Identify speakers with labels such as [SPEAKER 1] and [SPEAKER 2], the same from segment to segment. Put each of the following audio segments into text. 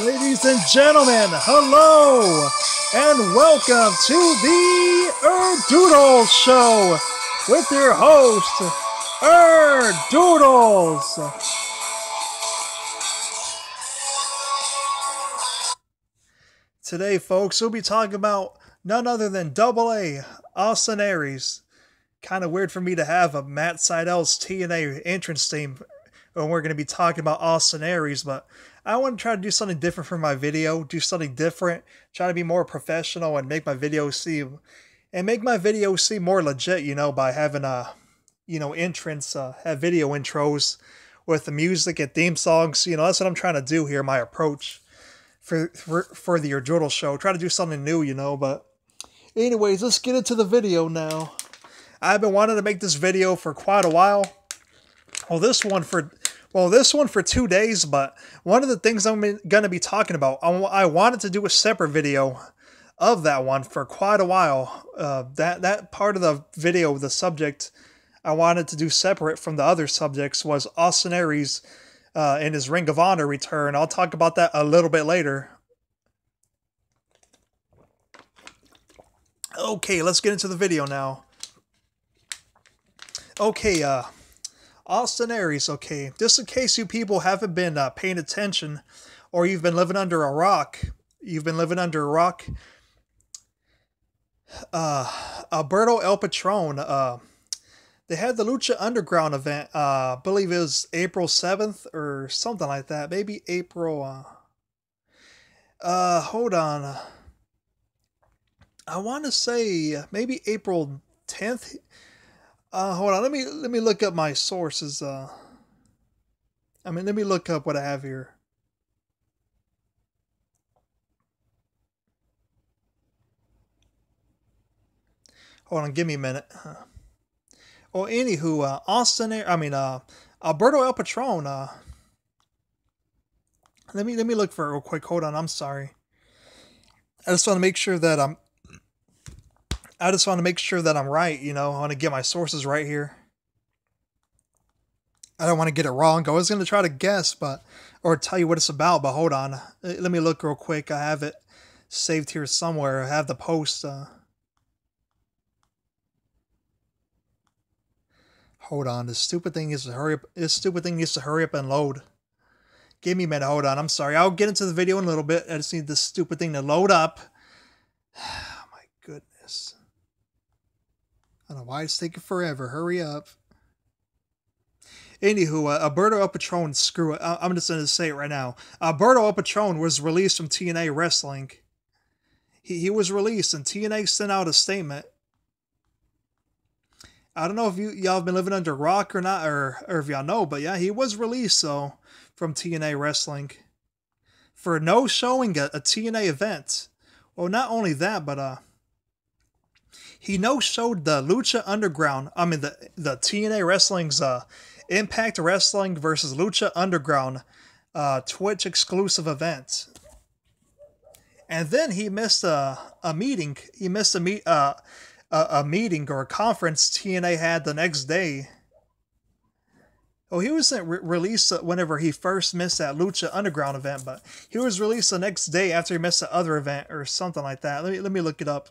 [SPEAKER 1] Ladies and gentlemen, hello and welcome to the Doodles Show with your host, Doodles. Today, folks, we'll be talking about none other than AA, Austin Aries. Kind of weird for me to have a Matt Seidel's TNA entrance theme when we're going to be talking about Austin Aries, but I want to try to do something different for my video, do something different, try to be more professional and make my videos seem more legit, you know, by having entrance, have video intros with the music and theme songs. You know, that's what I'm trying to do here, my approach for the Doodles Show. Try to do something new, you know, but anyways, let's get into the video now. I've been wanting to make this video for quite a while. This one for 2 days, but one of the things I'm going to be talking about, I wanted to do a separate video of that one for quite a while. That part of the video, the subject I wanted to do separate from the other subjects, was Austin Aries in his Ring of Honor return. I'll talk about that a little bit later. Okay, let's get into the video now. Okay, Austin Aries, okay. Just in case you people haven't been paying attention, or you've been living under a rock. Alberto El Patron, they had the Lucha Underground event, I believe it was April 7th or something like that. Maybe April, hold on. I want to say maybe April 10th. Hold on, let me look up my sources. Let me look up what I have here. Hold on, give me a minute. Well, anywho, Alberto El Patron. Let me look for it real quick. Hold on, I'm sorry. I just want to make sure that I'm right, you know. I want to get my sources right here. I don't want to get it wrong. I was going to try to guess, or tell you what it's about, but hold on. Let me look real quick. I have it saved here somewhere. I have the post. Hold on. This stupid thing needs to hurry up. And load. Give me a minute. Hold on. I'm sorry. I'll get into the video in a little bit. I just need this stupid thing to load up. Oh my goodness. I don't know why it's taking forever. Hurry up. Anywho, Alberto El Patron, screw it. I'm just going to say it right now. Alberto El Patron was released from TNA Wrestling. He was released, and TNA sent out a statement. I don't know if y'all have been living under a rock or not, or if y'all know, but yeah, he was released, from TNA Wrestling for no showing a TNA event. Well, not only that, but he no-showed the Lucha Underground. The TNA Wrestling's Impact Wrestling versus Lucha Underground Twitch exclusive event. And then he missed a meeting. He missed a meeting or a conference TNA had the next day. Oh, he wasn't released whenever he first missed that Lucha Underground event, but he was released the next day after he missed the other event or something like that. Let me look it up.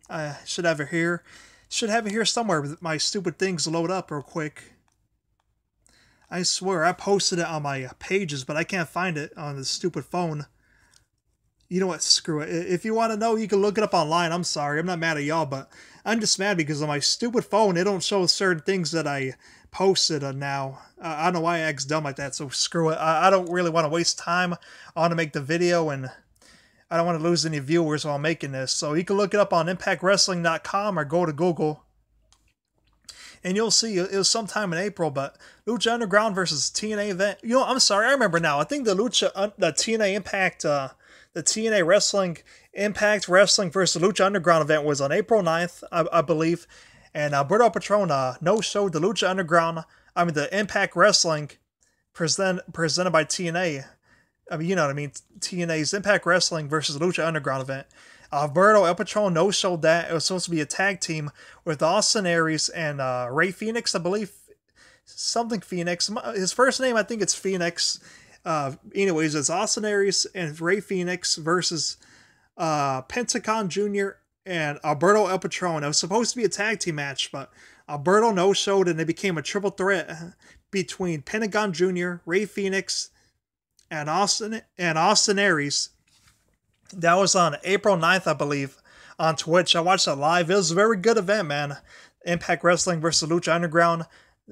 [SPEAKER 1] I should have it here. Should have it here somewhere, but my stupid things load up real quick. I swear, I posted it on my pages, but I can't find it on the stupid phone. You know what? Screw it. If you want to know, you can look it up online. I'm sorry. I'm not mad at y'all, but I'm just mad because on my stupid phone, it don't show certain things that I posted now. I don't know why I act dumb like that, so screw it. I don't really want to waste time. I want to make the video, and I don't want to lose any viewers while making this. So you can look it up on ImpactWrestling.com or go to Google. And you'll see it was sometime in April, but Lucha Underground versus TNA event. You know, I'm sorry, I remember now. I think the TNA Impact, the TNA Wrestling Impact Wrestling versus Lucha Underground event was on April 9th, I believe. And Alberto Patron no-showed the Lucha Underground, the Impact Wrestling presented by TNA. You know what I mean? TNA's Impact Wrestling versus Lucha Underground event. Alberto El Patron no-showed that. It was supposed to be a tag team with Austin Aries and Ray Phoenix, I believe. something Phoenix. His first name, I think it's Phoenix. Anyways, it's Austin Aries and Ray Phoenix versus Pentagon Jr. and Alberto El Patron. It was supposed to be a tag team match, but Alberto no-showed and it became a triple threat between Pentagon Jr., Ray Phoenix, and Austin Aries. That was on April 9th, I believe, on Twitch. I watched it live. It was a very good event, man. Impact Wrestling versus Lucha Underground,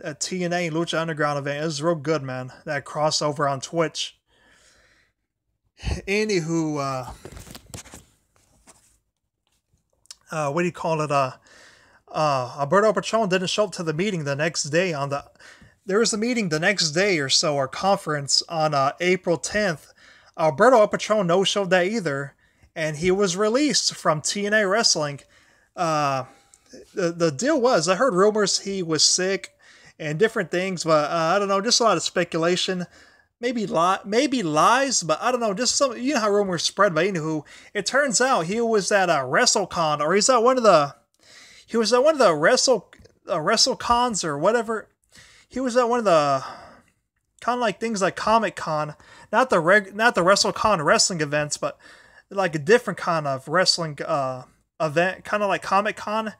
[SPEAKER 1] a TNA Lucha Underground event. It was real good, man. That crossover on Twitch. Anywho, what do you call it? Alberto Patron didn't show up to the meeting the next day. There was a meeting the next day or so, or conference on April 10th. Alberto Patron no-showed that either, and he was released from TNA Wrestling. The deal was, I heard rumors he was sick and different things, but I don't know, just a lot of speculation. Maybe lies, but I don't know, just some, you know how rumors spread. But anywho, it turns out he was at a WrestleCon, or he was at one of the WrestleCons or whatever. He was at one of the kind of like things like Comic-Con, not the WrestleCon wrestling events, but like a different kind of wrestling event, kind of like Comic-Con.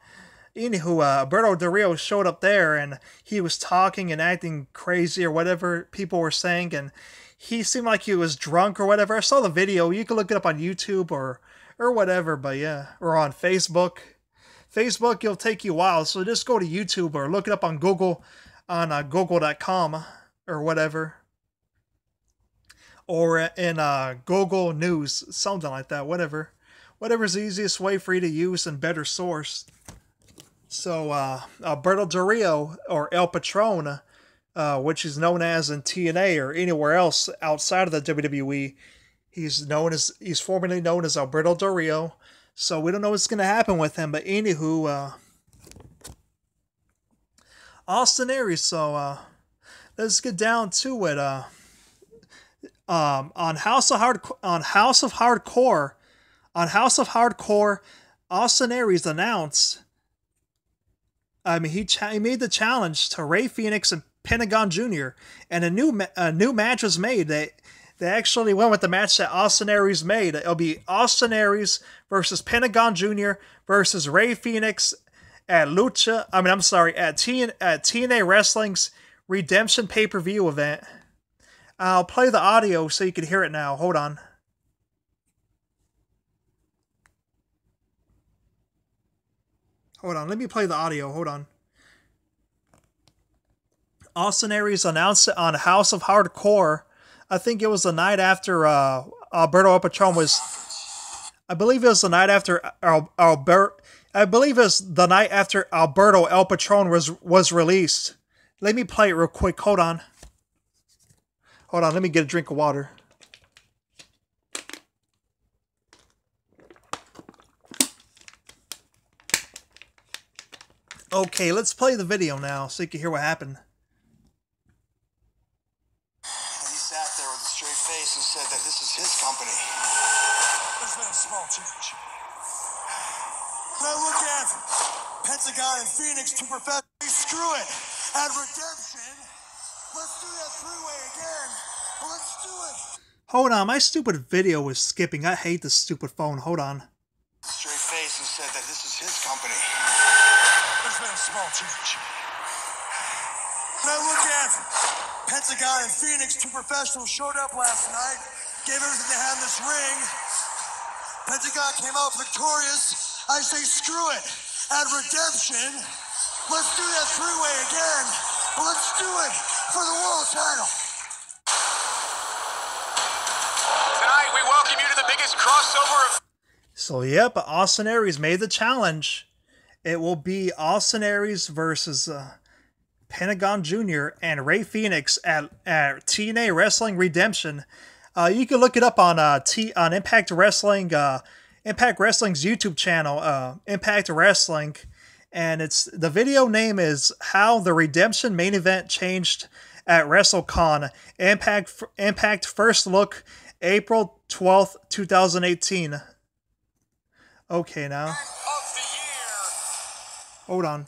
[SPEAKER 1] Anywho, Alberto Del Rio showed up there and he was talking and acting crazy or whatever people were saying, and he seemed like he was drunk or whatever. I saw the video. You can look it up on YouTube or whatever, but yeah, or on Facebook. Facebook, it'll take you a while, so just go to YouTube or look it up on Google, on google.com or whatever, or in Google News, something like that, whatever's the easiest way for you to use and better source. So Alberto Del Rio, or El Patron, which is known as in TNA or anywhere else outside of the WWE, he's formerly known as Alberto Del Rio. So we don't know what's going to happen with him. But anywho, Austin Aries. So let's get down to it. On House of Hardcore, Austin Aries announced. I mean, he made the challenge to Ray Phoenix and Pentagon Jr. and a new match was made. They actually went with the match that Austin Aries made. It'll be Austin Aries versus Pentagon Jr. versus Ray Phoenix at TNA Wrestling's Redemption pay-per-view event. I'll play the audio so you can hear it now. Hold on. Let me play the audio. Hold on. Austin Aries announced it on House of Hardcore. I think it was the night after Alberto El Patron was. I believe it was the night after Alberto El Patron was released. Let me play it real quick. Hold on. Let me get a drink of water. Okay, let's play the video now so you can hear what happened.
[SPEAKER 2] He sat there with a straight face and said that this is his company. There's been a small change. When I look at Pentagon and Phoenix, two professionals, screw it. At Redemption, let's do that three-way again. Let's do it.
[SPEAKER 1] Hold on, my stupid video was skipping. I hate this stupid phone. Hold on.
[SPEAKER 2] Straight face and said that this is his company. There's been a small change. When I look at Pentagon and Phoenix, two professionals showed up last night, gave everything they had in this ring. Pentagon came out victorious. I say screw it. At Redemption, let's do that three-way again. Let's do it for the world title.
[SPEAKER 3] Tonight we welcome you to the biggest crossover of...
[SPEAKER 1] So yep, Austin Aries made the challenge. It will be Austin Aries versus Pentagon Jr. and Ray Phoenix at TNA Wrestling Redemption. You can look it up on Impact Wrestling, Impact Wrestling's YouTube channel, Impact Wrestling, and the video name is How the Redemption Main Event Changed at WrestleCon. Impact First Look, April 12th, 2018. Okay, now. Hold on.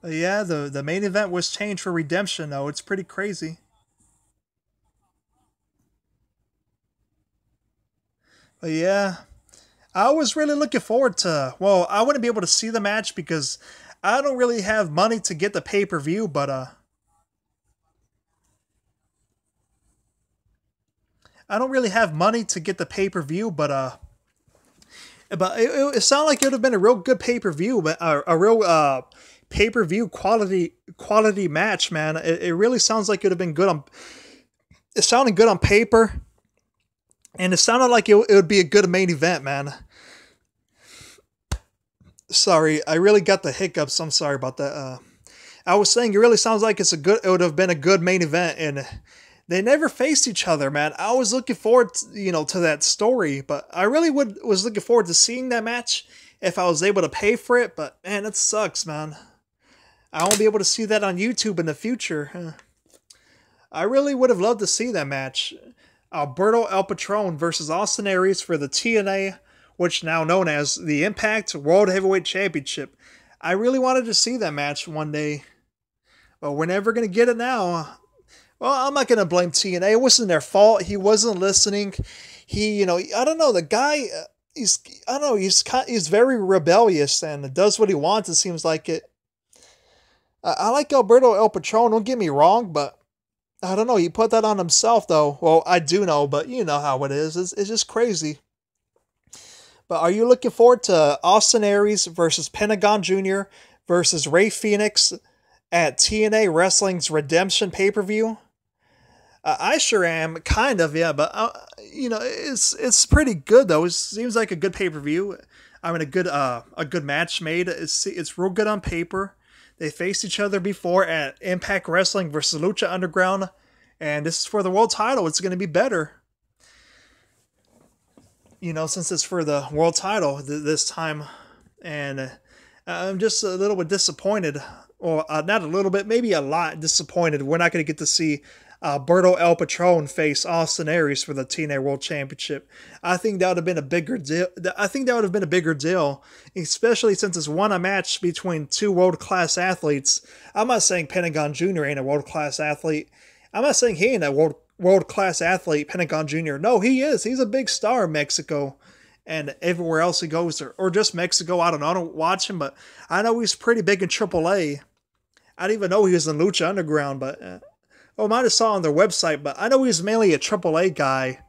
[SPEAKER 1] But yeah, the main event was changed for Redemption, though. It's pretty crazy. But yeah, I was really looking forward to. Well, I wouldn't be able to see the match because I don't really have money to get the pay-per-view, but I don't really have money to get the pay-per-view, but it sounded like it would have been a real good pay-per-view, but a real pay-per-view quality match, man. It really sounds like it would have been good on. It sounded good on paper, and it sounded like it would be a good main event, man. Sorry, I really got the hiccups. I'm sorry about that. I was saying it really sounds like it would have been a good main event, and they never faced each other, man. I was looking forward to that story, but I really was looking forward to seeing that match if I was able to pay for it, but man, it sucks, man. I won't be able to see that on YouTube in the future. I really would have loved to see that match. Alberto El Patron versus Austin Aries for the TNA, which now known as the Impact World Heavyweight Championship. I really wanted to see that match one day, but we're never going to get it now. Well, I'm not going to blame TNA. It wasn't their fault. He wasn't listening. I don't know, the guy, he's very rebellious and does what he wants, it seems like it. I like Alberto El Patron, don't get me wrong, but I don't know, he put that on himself, though. Well, I do know, but you know how it is. It's just crazy. But are you looking forward to Austin Aries versus Pentagon Jr. versus Rey Fenix at TNA Wrestling's Redemption pay-per-view? I sure am, kind of, yeah, but it's pretty good though. It seems like a good pay-per-view. I mean, a good match made. It's real good on paper. They faced each other before at Impact Wrestling versus Lucha Underground, and this is for the world title. It's going to be better, since it's for the world title this time, and I'm just a little bit disappointed, or not a little bit, maybe a lot disappointed. We're not going to get to see Alberto El Patron face Austin Aries for the TNA World Championship. I think that would have been a bigger deal. Especially since it's a match between two world-class athletes. I'm not saying Pentagon Jr. ain't a world-class athlete. I'm not saying he ain't a world-class athlete, Pentagon Jr. No, he is. He's a big star in Mexico and everywhere else he goes, or just Mexico. I don't know. I don't watch him, but I know he's pretty big in AAA. I didn't even know he was in Lucha Underground, but I might have saw on their website, but I know he's mainly a AAA guy.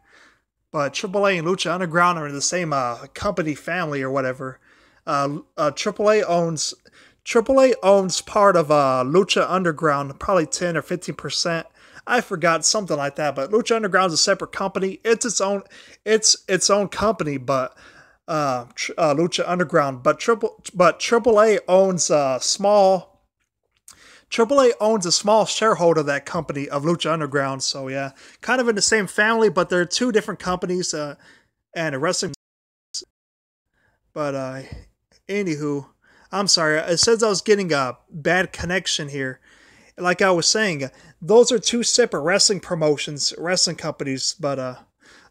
[SPEAKER 1] But AAA and Lucha Underground are in the same company family or whatever. AAA owns part of Lucha Underground, probably 10 or 15%. I forgot, something like that. But Lucha Underground is a separate company. It's its own company, but Lucha Underground. But AAA owns a small. AAA owns a small shareholder of that company of Lucha Underground, so yeah, kind of in the same family, but they're two different companies and a wrestling. But anywho, I'm sorry. It says I was getting a bad connection here. Like I was saying, those are two separate wrestling promotions, wrestling companies. But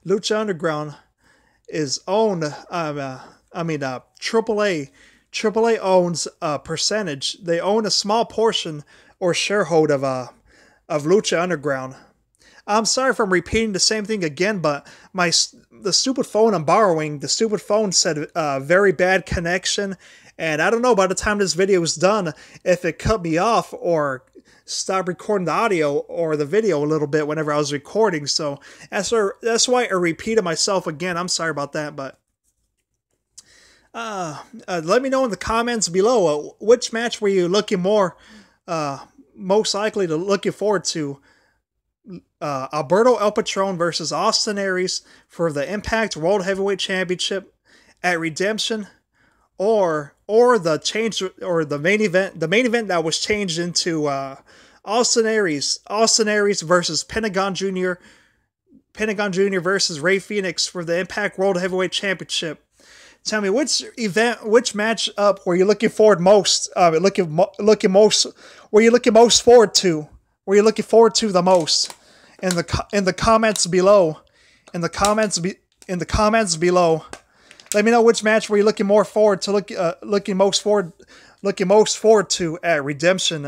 [SPEAKER 1] Lucha Underground is owned. AAA owns a percentage. They own a small portion or sharehold of Lucha Underground. I'm sorry if I'm repeating the same thing again, but the stupid phone I'm borrowing, the stupid phone said very bad connection, and I don't know by the time this video is done if it cut me off or stopped recording the audio or the video a little bit whenever I was recording. So that's why I repeated myself again. I'm sorry about that, but. Let me know in the comments below which match were you looking most likely to looking forward to. Alberto El Patron versus Austin Aries for the Impact World Heavyweight Championship at Redemption, or the main event that was changed into Austin Aries versus Pentagon Jr. versus Rey Fenix for the Impact World Heavyweight Championship. Tell me, which match up were you looking forward most? Were you looking most forward to? Were you looking forward to the most? In the comments below. In the comments below. Let me know which match were you looking more forward to. Looking most forward looking most forward to at Redemption,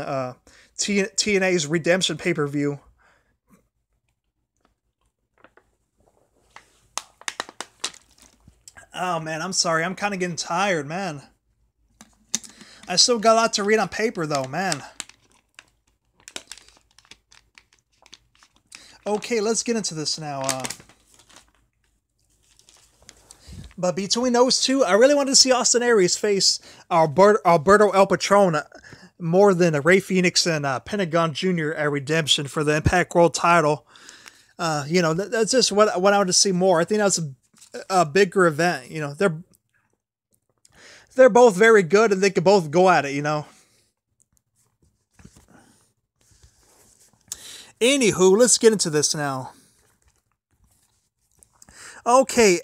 [SPEAKER 1] TNA's Redemption pay-per-view. Oh man, I'm sorry. I'm kind of getting tired, man. I still got a lot to read on paper though, man. Okay, let's get into this now. But between those two, I really wanted to see Austin Aries face Alberto El Patron more than Ray Phoenix and Pentagon Jr. at Redemption for the Impact World title. You know, that's just what I wanted to see more. I think that's a bigger event. You know, they're both very good and they could both go at it, you know. Anywho, let's get into this now. Okay,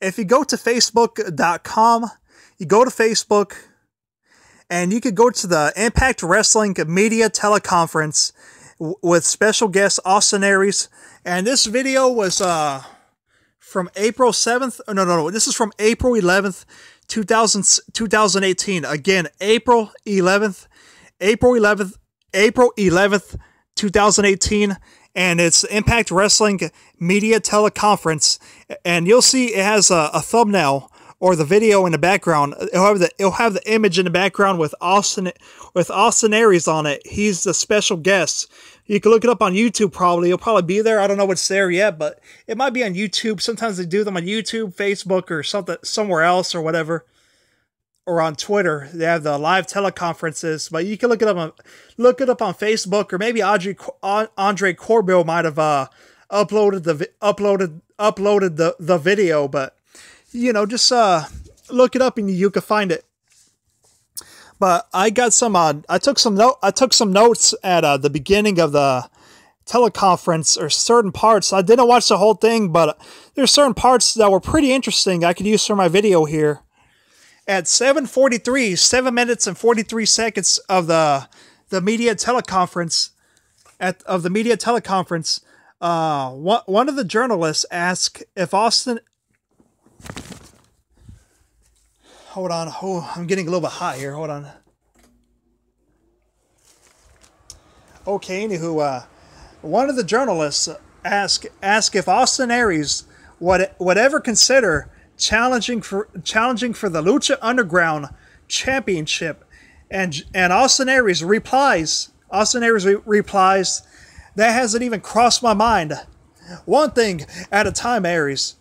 [SPEAKER 1] if you go to Facebook.com, you go to Facebook, and you could go to the Impact Wrestling Media Teleconference with special guest Austin Aries. And this video was from April 7th. No. This is from April 11th, 2018. Again, April 11th, 2018. And it's Impact Wrestling Media Teleconference, and you'll see it has a thumbnail or the video in the background. It'll have the image in the background with Austin Aries on it. He's the special guest. You can look it up on YouTube. Probably it'll probably be there. I don't know what's there yet, but it might be on YouTube. Sometimes they do them on YouTube, Facebook, or somewhere else or whatever. Or on Twitter, they have the live teleconferences, but you can look it up on Facebook, or maybe Andre Corbill might have uploaded the video, but you know, just look it up and you can find it. But I got some I took some notes at the beginning of the teleconference, or certain parts. I didn't watch the whole thing, but there's certain parts that were pretty interesting I could use for my video here. At 7:43, 7 minutes and 43 seconds of the media teleconference, one of the journalists asked if Austin. Hold on, I'm getting a little bit hot here. Hold on. Okay, anywho, one of the journalists asked if Austin Aries would ever consider challenging for the Lucha Underground Championship, and Austin Aries replies, that hasn't even crossed my mind. One thing at a time, Aries.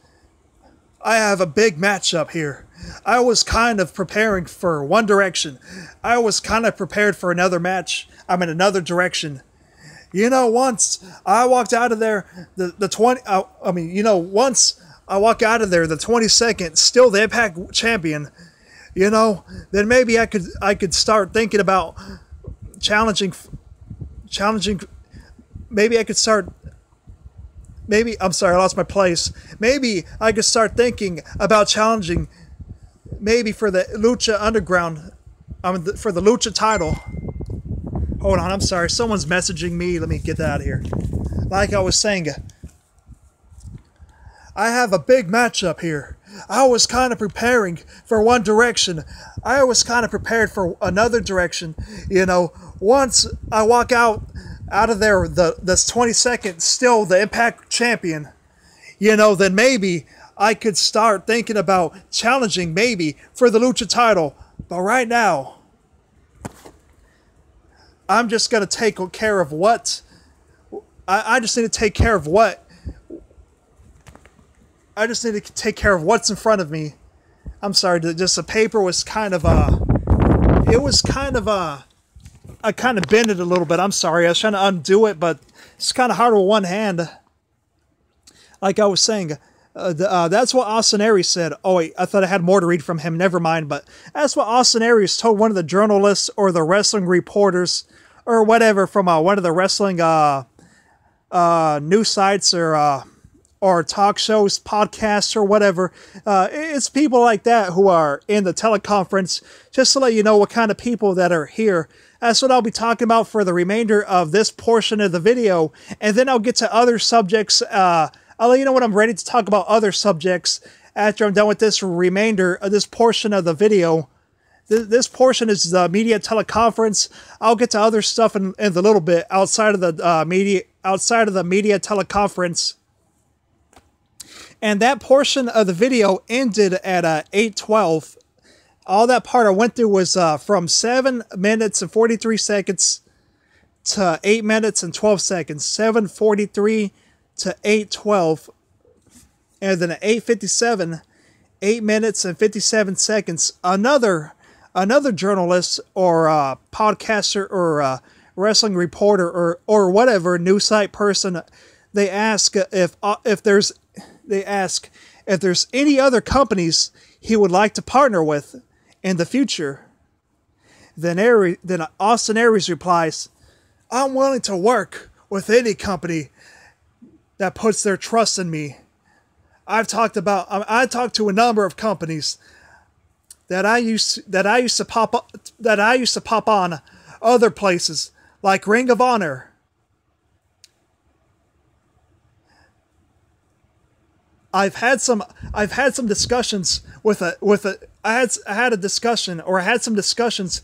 [SPEAKER 1] I have a big matchup here. I was kind of preparing for one direction. I was kind of prepared for another match. I'm in another direction. You know, once I walked out of there, once I walk out of there the 22nd, still the Impact champion, you know, then maybe I could start thinking about challenging. Maybe I could start. I'm sorry, I lost my place. Maybe I could start thinking about challenging, maybe for the Lucha Underground, for the Lucha title. Hold on, I'm sorry, someone's messaging me. Let me get that out of here. Like I was saying, I have a big matchup here. I was kind of preparing for one direction. I was kind of prepared for another direction. You know, once I walk out of there, the 22nd, still the Impact champion, you know, then maybe I could start thinking about challenging maybe for the Lucha title. But right now, I'm just going to take care of what... I just need to take care of what... I just need to take care of what's in front of me. I'm sorry, just the paper was kind of, I kind of bent it a little bit. I'm sorry, I was trying to undo it, but it's kind of hard with one hand. Like I was saying, that's what Austin Aries said. Oh wait, I thought I had more to read from him. Never mind, but that's what Austin Aries told one of the journalists or the wrestling reporters or whatever from one of the wrestling news sites or talk shows, podcasts, or whatever. It's people like that who are in the teleconference, just to let you know what kind of people that are here. That's what I'll be talking about for the remainder of this portion of the video, and then I'll get to other subjects. I'll let you know when I'm ready to talk about other subjects after I'm done with this remainder of this portion of the video. This portion is the media teleconference. I'll get to other stuff in a little bit outside of the media teleconference. And that portion of the video ended at 8:12. All that part I went through was from 7 minutes and 43 seconds to 8 minutes and 12 seconds. 7:43 to 8:12. And then at 8:57, 8 minutes and 57 seconds, another journalist or podcaster or wrestling reporter or whatever news site person, they ask if there's any other companies he would like to partner with in the future. Then Austin Aries replies, "I'm willing to work with any company that puts their trust in me. I talked to a number of companies that I used to pop on other places like Ring of Honor. I've had some discussions with I had some discussions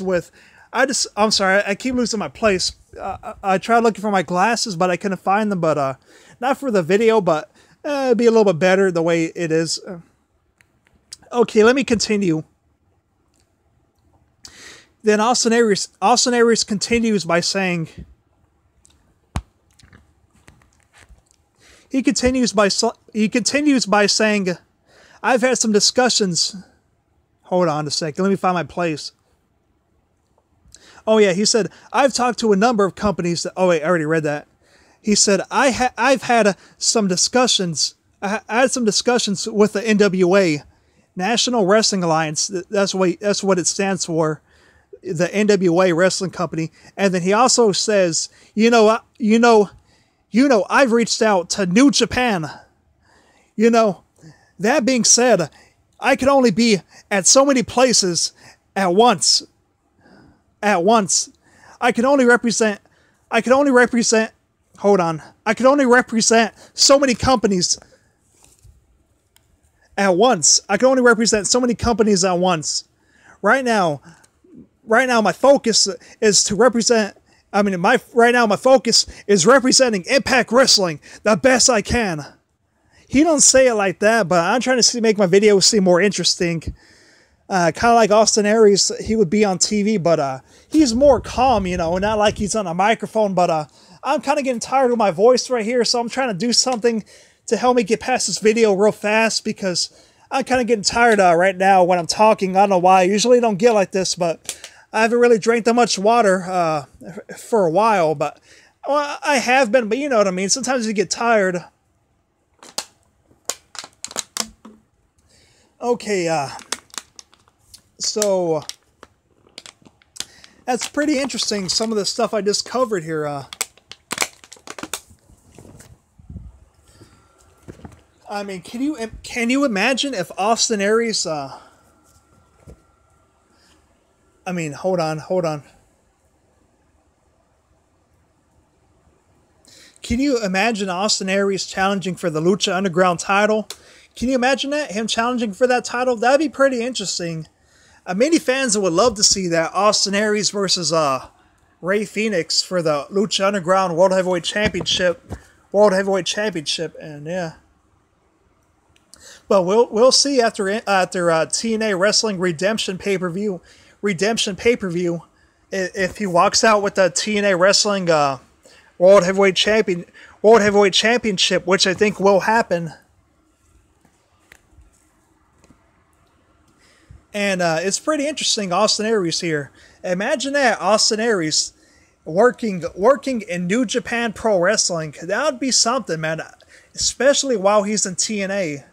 [SPEAKER 1] with I'm sorry, I keep losing my place. I tried looking for my glasses, but I couldn't find them. But not for the video, but it'd be a little bit better the way it is. Okay, let me continue. Then Austin Aries continues by saying, he continues by saying, I've had some discussions. Hold on a second. Let me find my place. Oh yeah, he said, I've talked to a number of companies that, oh wait, I already read that. He said, I've had some discussions. I had some discussions with the NWA, National Wrestling Alliance. That's what it stands for, the NWA Wrestling Company. And then he also says, I've reached out to New Japan. That being said, I can only be at so many places at once. I can only represent so many companies at once. Right now my focus is to represent, my focus is representing Impact Wrestling the best I can. He don't say it like that, but I'm trying to make my videos seem more interesting. Kind of like Austin Aries, he would be on TV, but he's more calm, not like he's on a microphone. But I'm kind of getting tired of my voice right here, so I'm trying to do something to help me get past this video real fast, because I'm kind of getting tired right now when I'm talking. I don't know why. I usually don't get like this, but I haven't really drank that much water for a while. But I have been, but you know what I mean. Sometimes you get tired. Okay, so that's pretty interesting, some of the stuff I just covered here. Can you imagine if Austin Aries hold on. Can you imagine Austin Aries challenging for the Lucha Underground title? Can you imagine that? Him challenging for that title? That'd be pretty interesting. Many fans would love to see that, Austin Aries versus Rey Fenix for the Lucha Underground World Heavyweight Championship, and yeah. But we'll see after TNA Wrestling Redemption pay-per-view, if he walks out with the TNA Wrestling World Heavyweight Championship, which I think will happen. And it's pretty interesting, Austin Aries here. Imagine that, Austin Aries working in New Japan Pro Wrestling. That would be something, man. Especially while he's in TNA.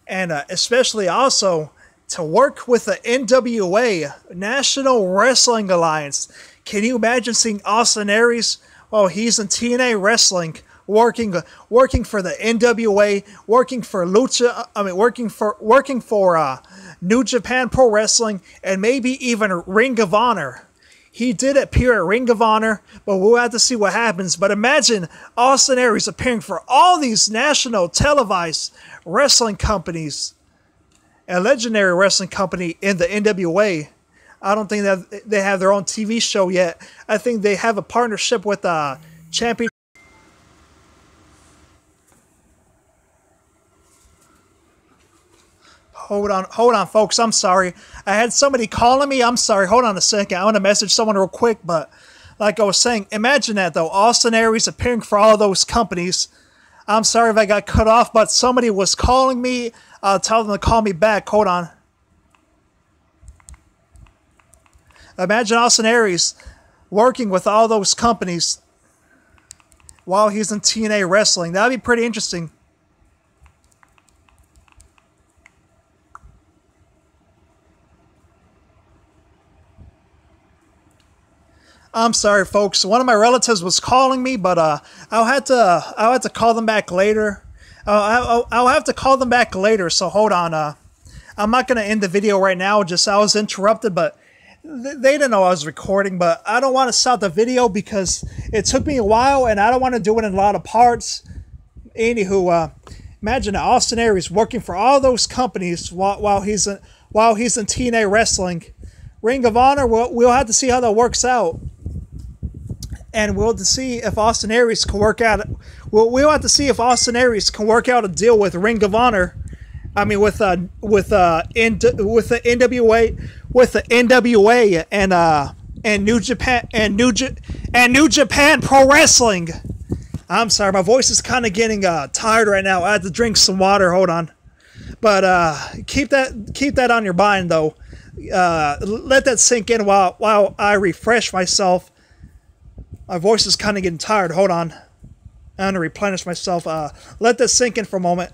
[SPEAKER 1] And especially also to work with the NWA, National Wrestling Alliance. Can you imagine seeing Austin Aries while he's in TNA Wrestling, working for the NWA, working for New Japan Pro Wrestling, and maybe even Ring of Honor. He did appear at Ring of Honor, but we'll have to see what happens. But imagine Austin Aries appearing for all these national televised wrestling companies. a legendary wrestling company in the NWA. I don't think that they have their own TV show yet. I think they have a partnership with Champion. Hold on, folks. I'm sorry. I had somebody calling me. I'm sorry. Hold on a second. I want to message someone real quick, but like I was saying, imagine that though. Austin Aries appearing for all those companies. I'm sorry if I got cut off, but somebody was calling me. I'll tell them to call me back. Hold on. Imagine Austin Aries working with all those companies while he's in TNA wrestling. That'd be pretty interesting. I'm sorry, folks. One of my relatives was calling me, but I'll have to call them back later. I'll have to call them back later. So hold on. I'm not gonna end the video right now. Just I was interrupted, but they didn't know I was recording. But I don't want to stop the video because it took me a while, and I don't want to do it in a lot of parts. Anywho, imagine Austin Aries working for all those companies while he's in TNA wrestling. Ring of Honor. We'll have to see how that works out. And we'll have to see if Austin Aries can work out. We'll have to see if Austin Aries can work out a deal with Ring of Honor. I mean, with the NWA and New Japan Pro Wrestling. I'm sorry, my voice is kind of getting tired right now. I had to drink some water. Hold on, but keep that on your mind though. Let that sink in while I refresh myself. My voice is kind of getting tired. Hold on. I'm going to replenish myself. Let this sink in for a moment.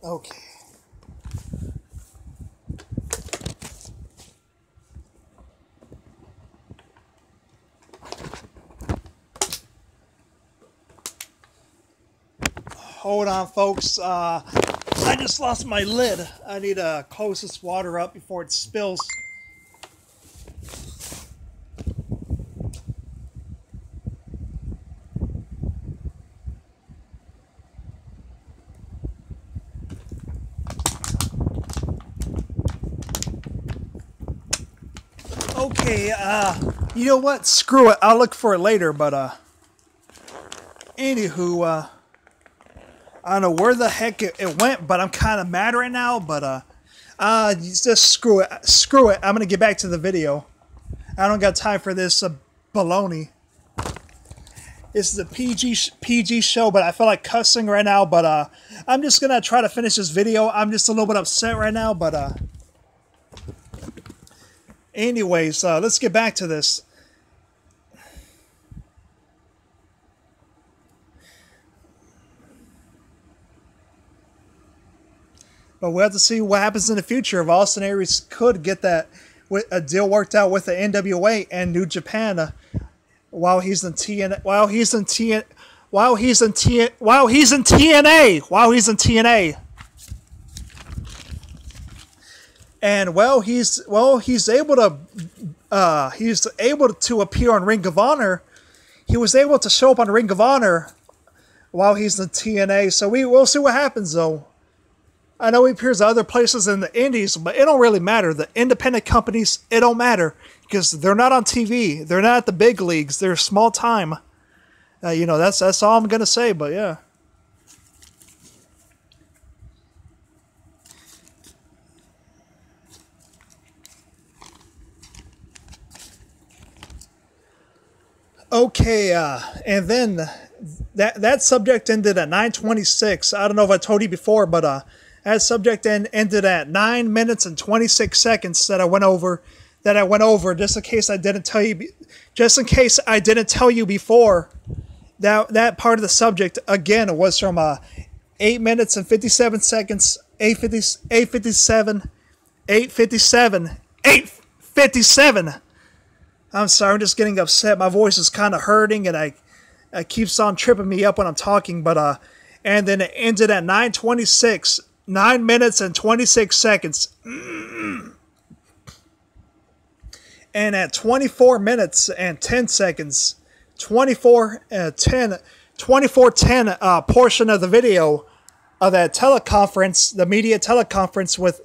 [SPEAKER 1] Okay. Hold on, folks. I just lost my lid. I need to close this water up before it spills. Okay, you know what? Screw it. I'll look for it later, but, anywho, I don't know where the heck it went, but I'm kind of mad right now, but, just screw it. Screw it. I'm going to get back to the video. I don't got time for this, baloney. This is a PG show, but I feel like cussing right now, but, I'm just going to try to finish this video. I'm just a little bit upset right now, but, anyways, let's get back to this. But we'll have to see what happens in the future. If Austin Aries could get that a deal worked out with the NWA and New Japan while he's in TNA. And he's able to appear on Ring of Honor. He was able to show up on Ring of Honor while he's in TNA. So we'll see what happens though. I know he appears at other places in the indies, but it don't really matter. The independent companies, it don't matter because they're not on TV. They're not at the big leagues. They're small time. That's all I'm gonna say. But yeah. Okay, and then that subject ended at 9:26. I don't know if I told you before, but that subject ended at 9 minutes and 26 seconds that I went over. Just in case I didn't tell you. Just in case I didn't tell you before. That part of the subject again was from 8 minutes and 57 seconds. 8:57. I'm sorry, I'm just getting upset. My voice is kind of hurting, and it keeps on tripping me up when I'm talking. But and then it ended at 9:26, 9 minutes and 26 seconds. And at 24 minutes and 10 seconds, 24:10 portion of the video of that teleconference, the media teleconference with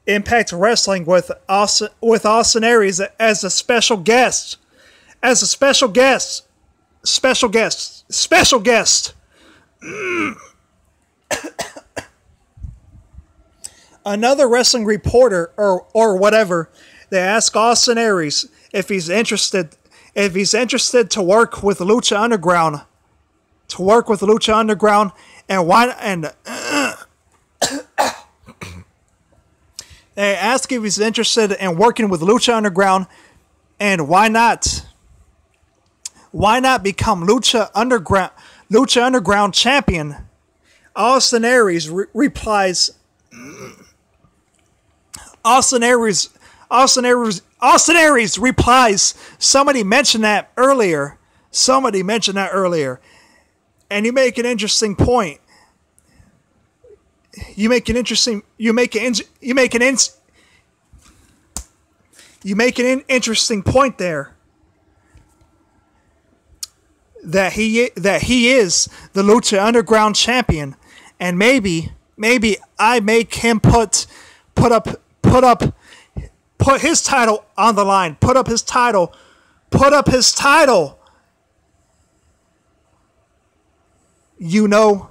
[SPEAKER 1] Impact Wrestling with Austin Aries as a special guest. Another wrestling reporter or whatever, they ask Austin Aries if he's interested to work with Lucha Underground, and why, and they ask if he's interested in working with Lucha Underground, and why not become Lucha Underground champion. Austin Aries replies. Austin Aries replies, somebody mentioned that earlier. And you make an interesting point. You make an interesting point there. That he is the Lucha Underground champion, and maybe I make him put his title on the line. Put up his title. You know,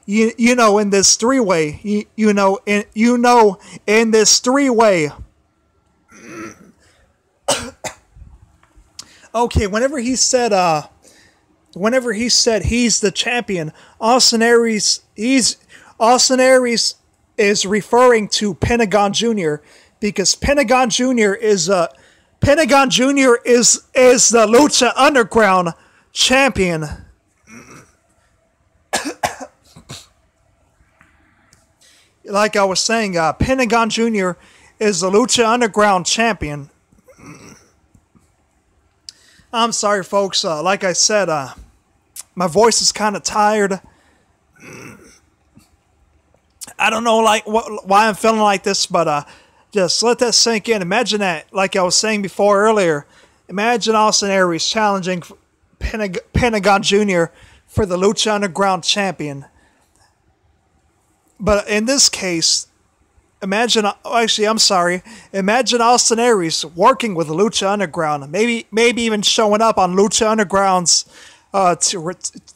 [SPEAKER 1] in this three-way. In this three-way. Okay, whenever he said he's the champion, Austin Aries is referring to Pentagon Jr. because Pentagon Jr. is the Lucha Underground champion. Like I was saying, Pentagon Jr. is the Lucha Underground champion. I'm sorry, folks. Like I said, my voice is kind of tired. I don't know why I'm feeling like this, but just let that sink in. Imagine that, like I was saying before earlier. Imagine Austin Aries challenging Pentagon Jr. for the Lucha Underground champion. But in this case, imagine Austin Aries working with the Lucha Underground. Maybe even showing up on Lucha Underground's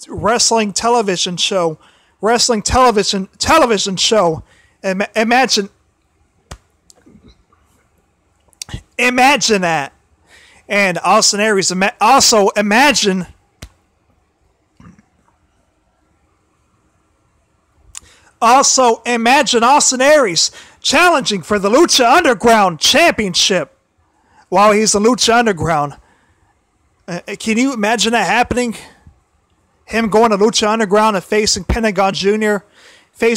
[SPEAKER 1] wrestling television show. Imagine that. And Austin Aries also imagine Austin Aries challenging for the Lucha Underground Championship while he's the Lucha Underground. Can you imagine that happening? Him going to Lucha Underground and facing Pentagon Jr. For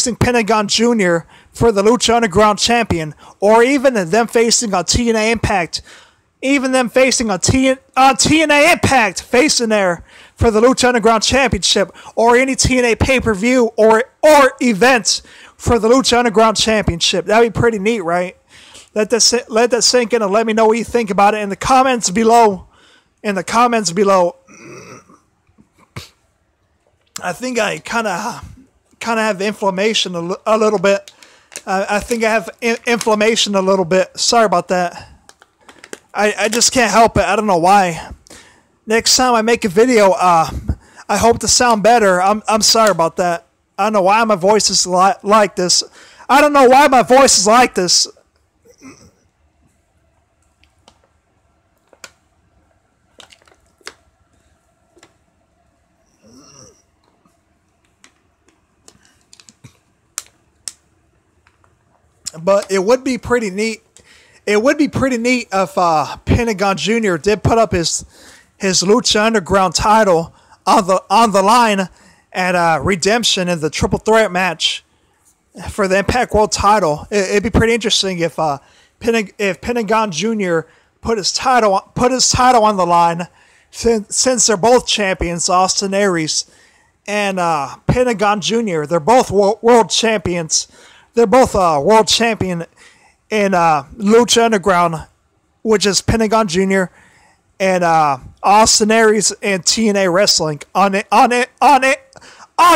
[SPEAKER 1] the Lucha Underground champion. Or even them facing on TNA Impact. TNA Impact facing there for the Lucha Underground Championship. Or any TNA pay-per-view or event for the Lucha Underground Championship. That'd be pretty neat, right? Let that sink in and let me know what you think about it in the comments below. I think I kind of have inflammation a little bit. I think I have inflammation a little bit. Sorry about that. I just can't help it. I don't know why. Next time I make a video, I hope to sound better. I'm sorry about that. I don't know why my voice is like this. But it would be pretty neat. It would be pretty neat if Pentagon Jr. did put up his Lucha Underground title on the line at Redemption in the Triple Threat match for the Impact World title. It'd be pretty interesting if Pentagon Jr. put his title on the line, since they're both champions, Austin Aries and Pentagon Jr. They're both world champions. They're both world champion in Lucha Underground which is Pentagon Jr. and Austin Aries and TNA Wrestling on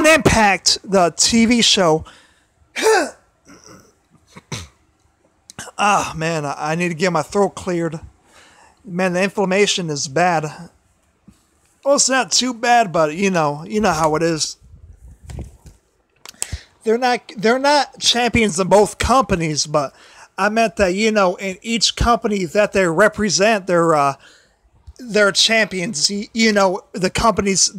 [SPEAKER 1] Impact, the TV show. Ah, man, I need to get my throat cleared. Man, the inflammation is bad. Well, it's not too bad, but you know how it is. They're not champions in both companies, but I meant that, in each company that they represent, they're champions. The companies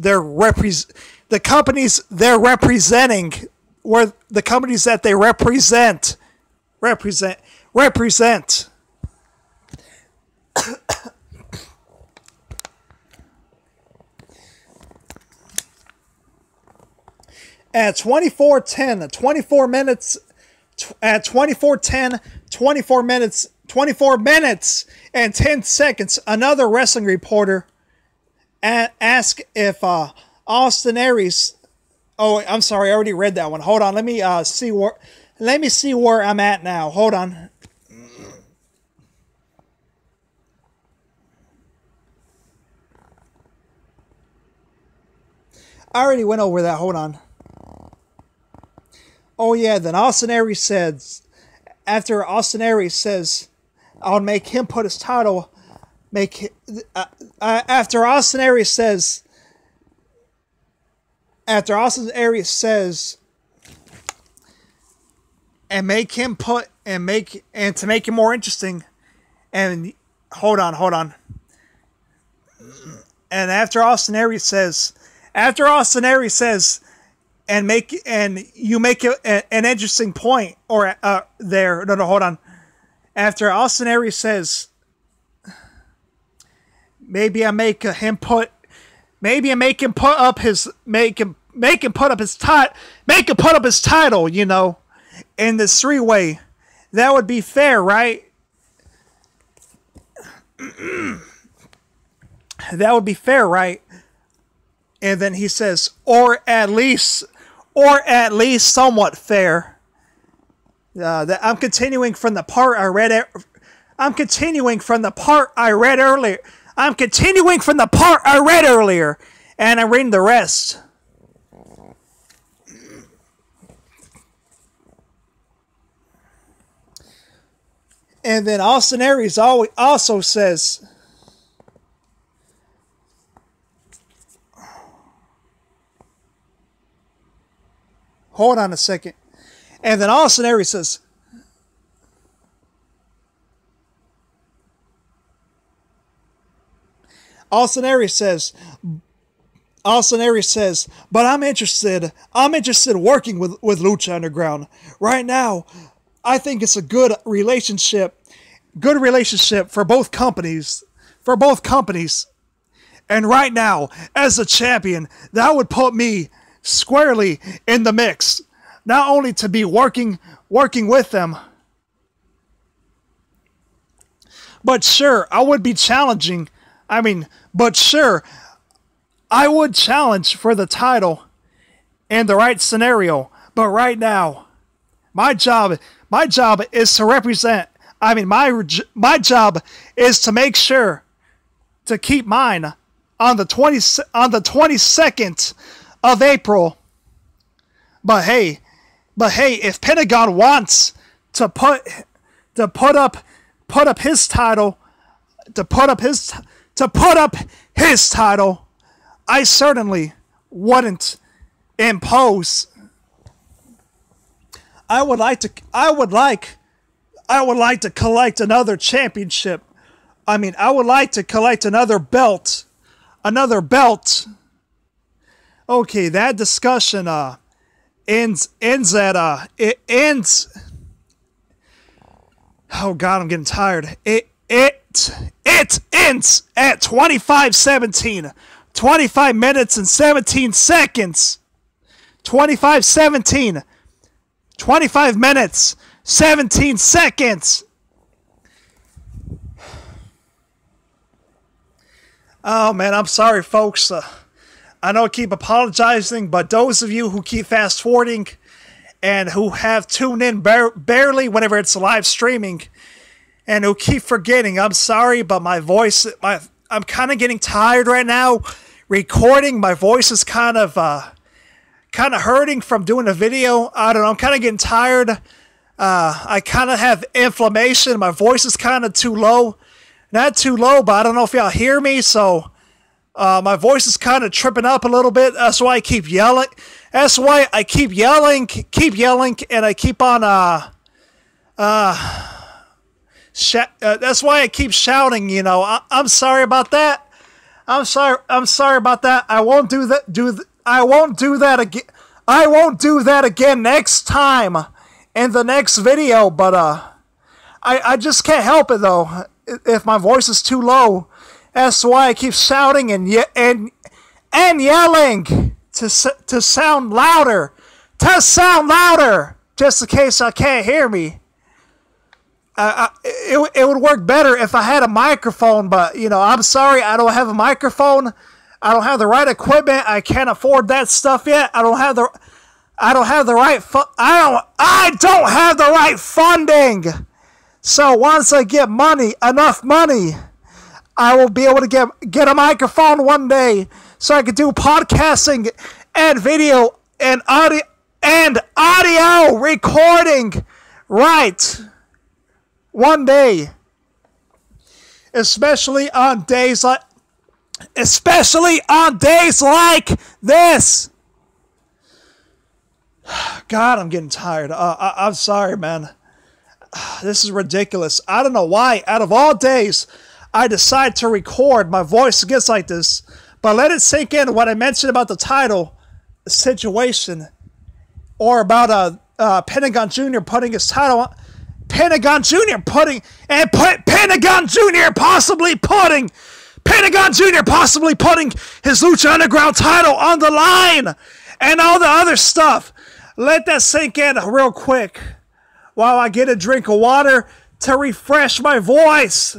[SPEAKER 1] they're representing, where the companies that they represent. At 24:10, 24 minutes. At 24:10, 24 minutes and 10 seconds, another wrestling reporter asked if Austin Aries. Oh, I'm sorry, I already read that one. Hold on, let me see where I'm at now. Hold on. I already went over that. Hold on. Oh yeah, then Austin Aries says, after Austin Aries says, I'll make him put his title, after Austin Aries says, and to make it more interesting, and hold on. And after Austin Aries says, and you make it an interesting point, or there. No, hold on. After Austin Aries says, maybe I make him put up his title, in this three-way. That would be fair, right? That would be fair, right? And then he says, or at least somewhat fair. I'm continuing from the part I read earlier. And I'm reading the rest. And then Austin Aries also says, hold on a second. And then Austin Aries says, but I'm interested working with Lucha Underground. Right now, I think it's a good relationship for both companies. And right now, as a champion, that would put me squarely in the mix. Not only to be working with them, but sure, I would be challenging. I would challenge for the title in the right scenario. But right now, my job is to represent. My job is to make sure to keep mine on the 22nd of April. But hey, if Pentagon wants to put up his title, I certainly wouldn't impose. I would like to collect another championship. I would like to collect another belt. Okay, that discussion ends. Oh God, I'm getting tired. It ends at 25:17. 25 minutes and 17 seconds. 25:17. 25 minutes, 17 seconds. Oh man, I'm sorry, folks. I know I keep apologizing, but those of you who keep fast forwarding and who have tuned in barely whenever it's live streaming, and who keep forgetting. I'm sorry, but my voice, I'm kind of getting tired right now. Recording, my voice is kind of hurting from doing a video. I don't know. I'm kind of getting tired. I kind of have inflammation. My voice is kind of too low. Not too low, but I don't know if y'all hear me. So my voice is kind of tripping up a little bit. That's why I keep yelling. That's why I keep yelling, and I keep on that's why I keep shouting. You know, I'm sorry about that. I'm sorry about that. I won't do that. I won't do that again. I won't do that again next time in the next video. But I just can't help it though. If my voice is too low, that's why I keep shouting and yelling to sound louder, just in case I can't hear me. It would work better if I had a microphone, but you know, I'm sorry, I don't have a microphone. I don't have the right equipment. I can't afford that stuff yet. I don't have the right funding. So once I get enough money, I will be able to get a microphone one day, so I could do podcasting and video and audio recording right one day. Especially on days like this. God, I'm getting tired. I'm sorry, man. This is ridiculous. I don't know why, out of all days, I decide to record. My voice gets like this. But let it sink in what I mentioned about the title situation, or about Pentagon Jr. putting his title on. Pentagon Jr. possibly putting his Lucha Underground title on the line, and all the other stuff. Let that sink in real quick while I get a drink of water to refresh my voice.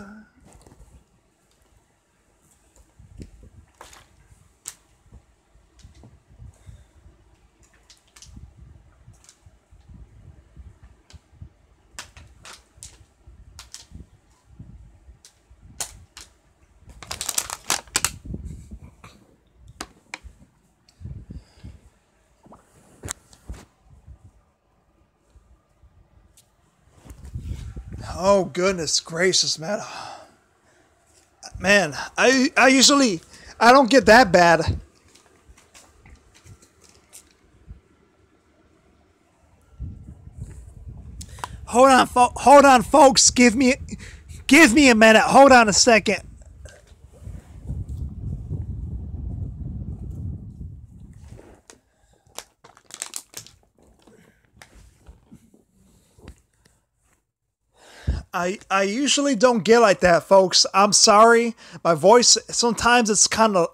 [SPEAKER 1] Oh, goodness gracious, man. Man, I don't get that bad. Hold on, folks. Give me a minute. Hold on a second. I usually don't get like that, folks. I'm sorry. My voice sometimes it's kind of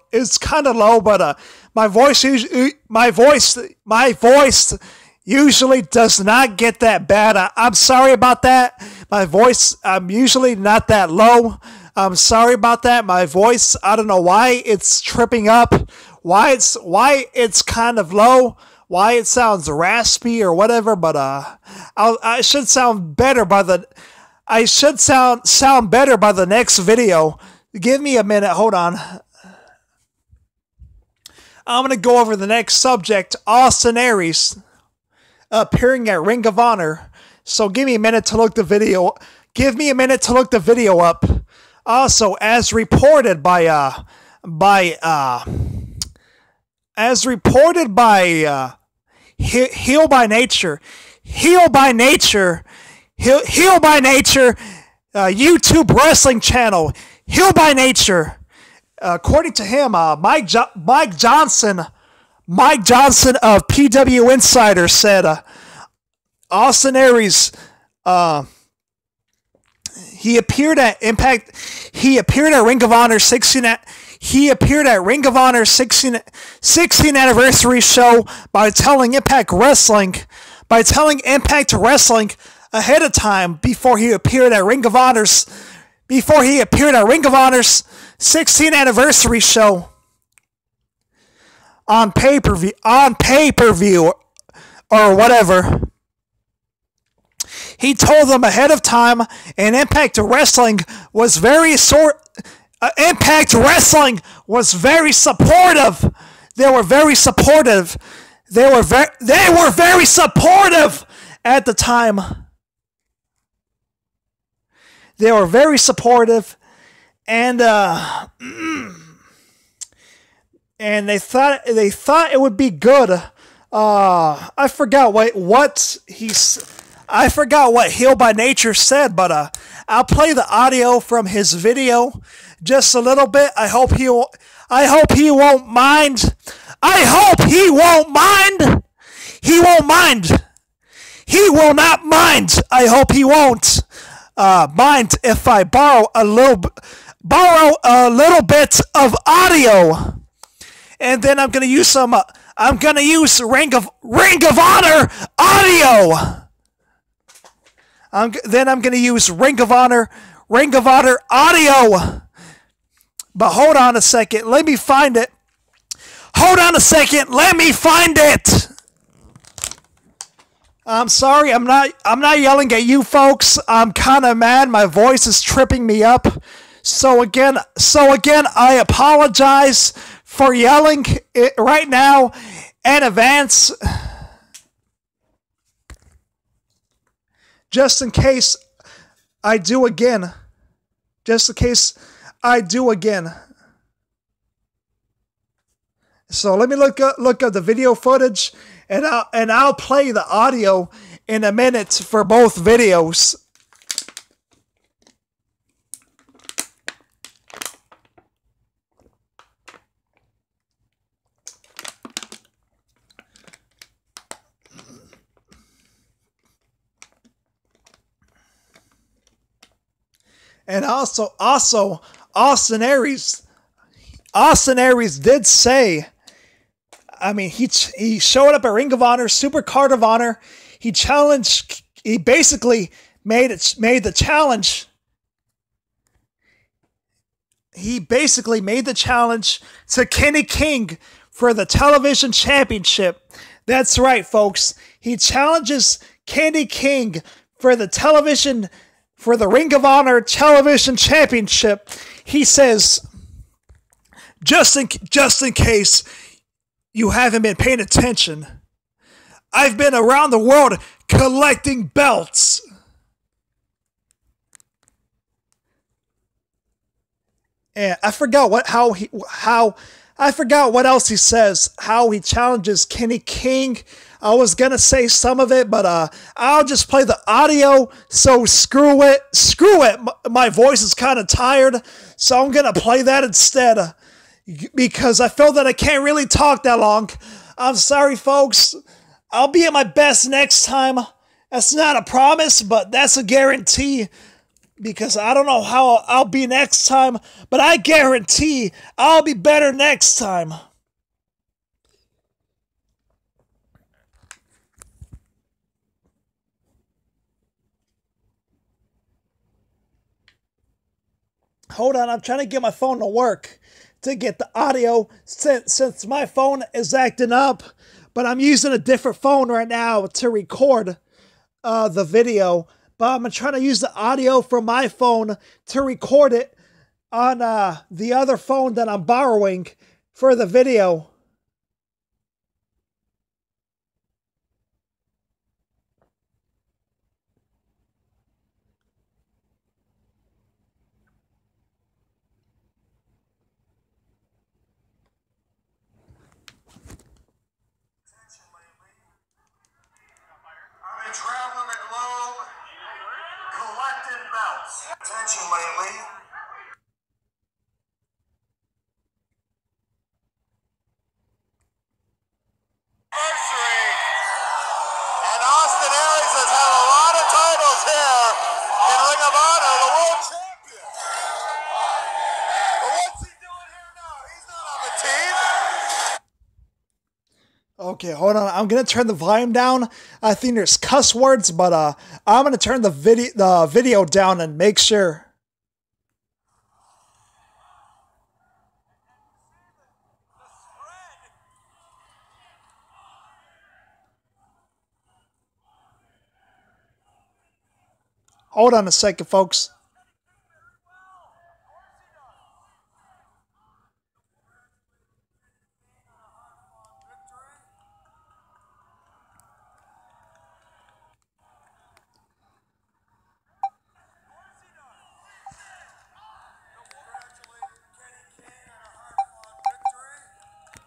[SPEAKER 1] low, but my voice usually does not get that bad. I'm sorry about that. My voice, I'm usually not that low. I'm sorry about that. My voice, I don't know why it's tripping up. Why it's kind of low. Why it sounds raspy or whatever, but I should sound better by the next video. Give me a minute. Hold on. I'm going to go over the next subject. Austin Aries appearing at Ring of Honor. So give me a minute to look the video. Give me a minute to look the video up. Also, as reported by Heel by Nature, YouTube wrestling channel, Heel by Nature. According to him, Mike Johnson of PW Insider said Austin Aries, he appeared at Impact. He appeared at Ring of Honor 16. He appeared at Ring of Honor 16 anniversary show by telling Impact Wrestling ahead of time before he appeared at Ring of Honor's 16th anniversary show on pay-per-view or whatever. He told them ahead of time, and Impact Wrestling was Impact Wrestling was very supportive. They were very supportive. They were very supportive at the time. They were very supportive, and they thought it would be good. I forgot what Heel by Nature said, but I'll play the audio from his video just a little bit. I hope he won't mind. I hope he won't mind. He won't mind. He will not mind. I hope he won't mind if I borrow a little bit of audio, and then I'm gonna use some. I'm gonna use Ring of Honor audio. Then I'm gonna use Ring of Honor audio. But hold on a second. Let me find it. Hold on a second. Let me find it. I'm sorry. I'm not yelling at you folks. I'm kind of mad. My voice is tripping me up. So again, I apologize for yelling it right now in advance. Just in case I do again. Just in case I do again. So let me look up the video footage, and I'll play the audio in a minute for both videos. And also Austin Aries did say, I mean, he showed up at Ring of Honor, Super Card of Honor. He basically made the challenge. He basically made the challenge to Kenny King for the television championship. That's right, folks. He challenges Kenny King for the Ring of Honor television championship. He says, just in case you haven't been paying attention, I've been around the world collecting belts. And I forgot what else he says, how he challenges Kenny King. I was gonna say some of it, but I'll just play the audio. So screw it. My voice is kind of tired, so I'm gonna play that instead because I feel that I can't really talk that long. I'm sorry, folks. I'll be at my best next time. That's not a promise, but that's a guarantee, because I don't know how I'll be next time, but I guarantee I'll be better next time. Hold on, I'm trying to get my phone to work to get the audio since my phone is acting up, but I'm using a different phone right now to record the video. But I'm trying to use the audio from my phone to record it on the other phone that I'm borrowing for the video.
[SPEAKER 2] I've been traveling the globe collecting belts. Attention lately. And Austin Aries has had a lot of titles here in Ring of Honor, the world champion. But what's he doing here now? He's not on the team.
[SPEAKER 1] Okay, hold on. I'm gonna turn the volume down. I think there's cuss words, but I'm gonna turn the video down and make sure. Hold on a second, folks.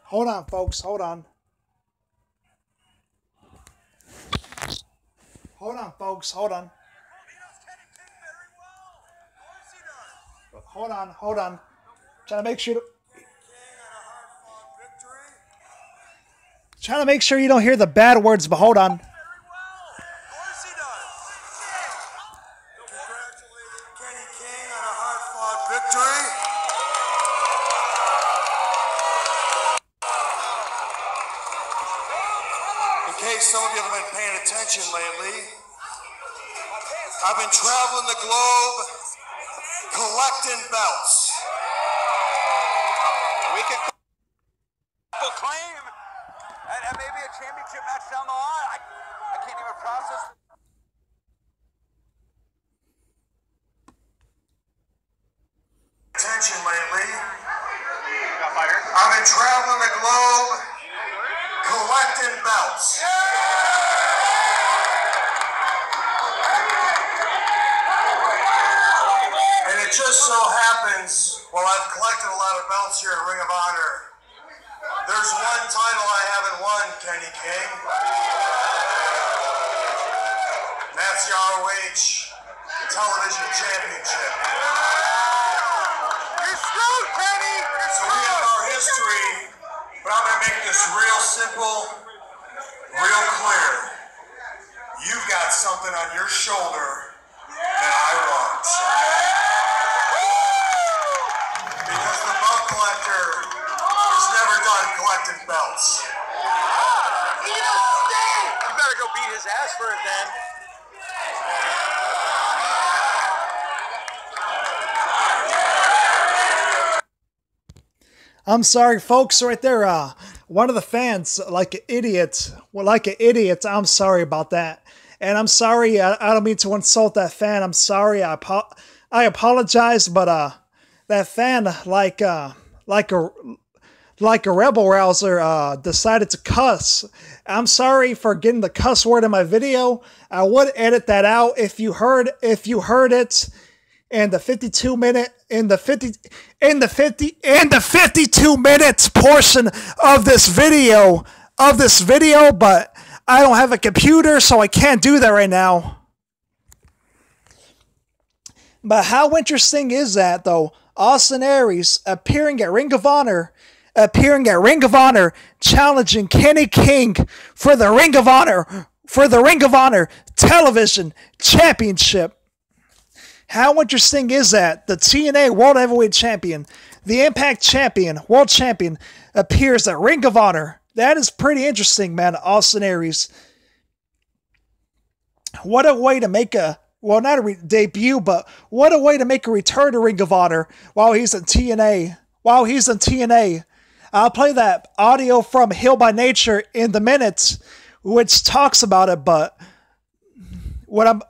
[SPEAKER 1] Hold on, folks. Hold on. Hold on, folks. Hold on. Hold on. Hold on. Trying to make sure. Trying to make sure you don't hear the bad words, but hold on.
[SPEAKER 2] In case some of you haven't been paying attention lately, I've been traveling the globe collecting belts.
[SPEAKER 3] We could claim and maybe a championship match down the line. I can't even process.
[SPEAKER 2] Attention lately. I've been traveling the globe collecting belts. And it just so happens, while I've collected a lot of belts here at Ring of Honor, there's one title I haven't won, Kenny King. And that's the ROH Television Championship.
[SPEAKER 3] You're screwed, Kenny!
[SPEAKER 2] So we have our history, but I'm going to make this real simple, real clear. You've got something on your shoulder that I want. Because the belt collector is never done collecting belts.
[SPEAKER 3] You better go beat his ass for it then.
[SPEAKER 1] I'm sorry, folks, right there. One of the fans, like an idiot. Well, like an idiot. I'm sorry about that. And I'm sorry. I don't mean to insult that fan. I'm sorry. I apologize, but that fan, like a rebel rouser, decided to cuss. I'm sorry for getting the cuss word in my video. I would edit that out if you heard it. And the 52 minutes portion of this video, but I don't have a computer, so I can't do that right now. But how interesting is that, though? Austin Aries appearing at Ring of Honor, challenging Kenny King for the Ring of Honor Television Championship. How interesting is that? The TNA World Heavyweight Champion, the Impact Champion, World Champion, appears at Ring of Honor. That is pretty interesting, man. Austin Aries. What a way to make well, not a debut, but what a way to make a return to Ring of Honor while he's in TNA. I'll play that audio from Hill by Nature in the minutes, which talks about it, but I'm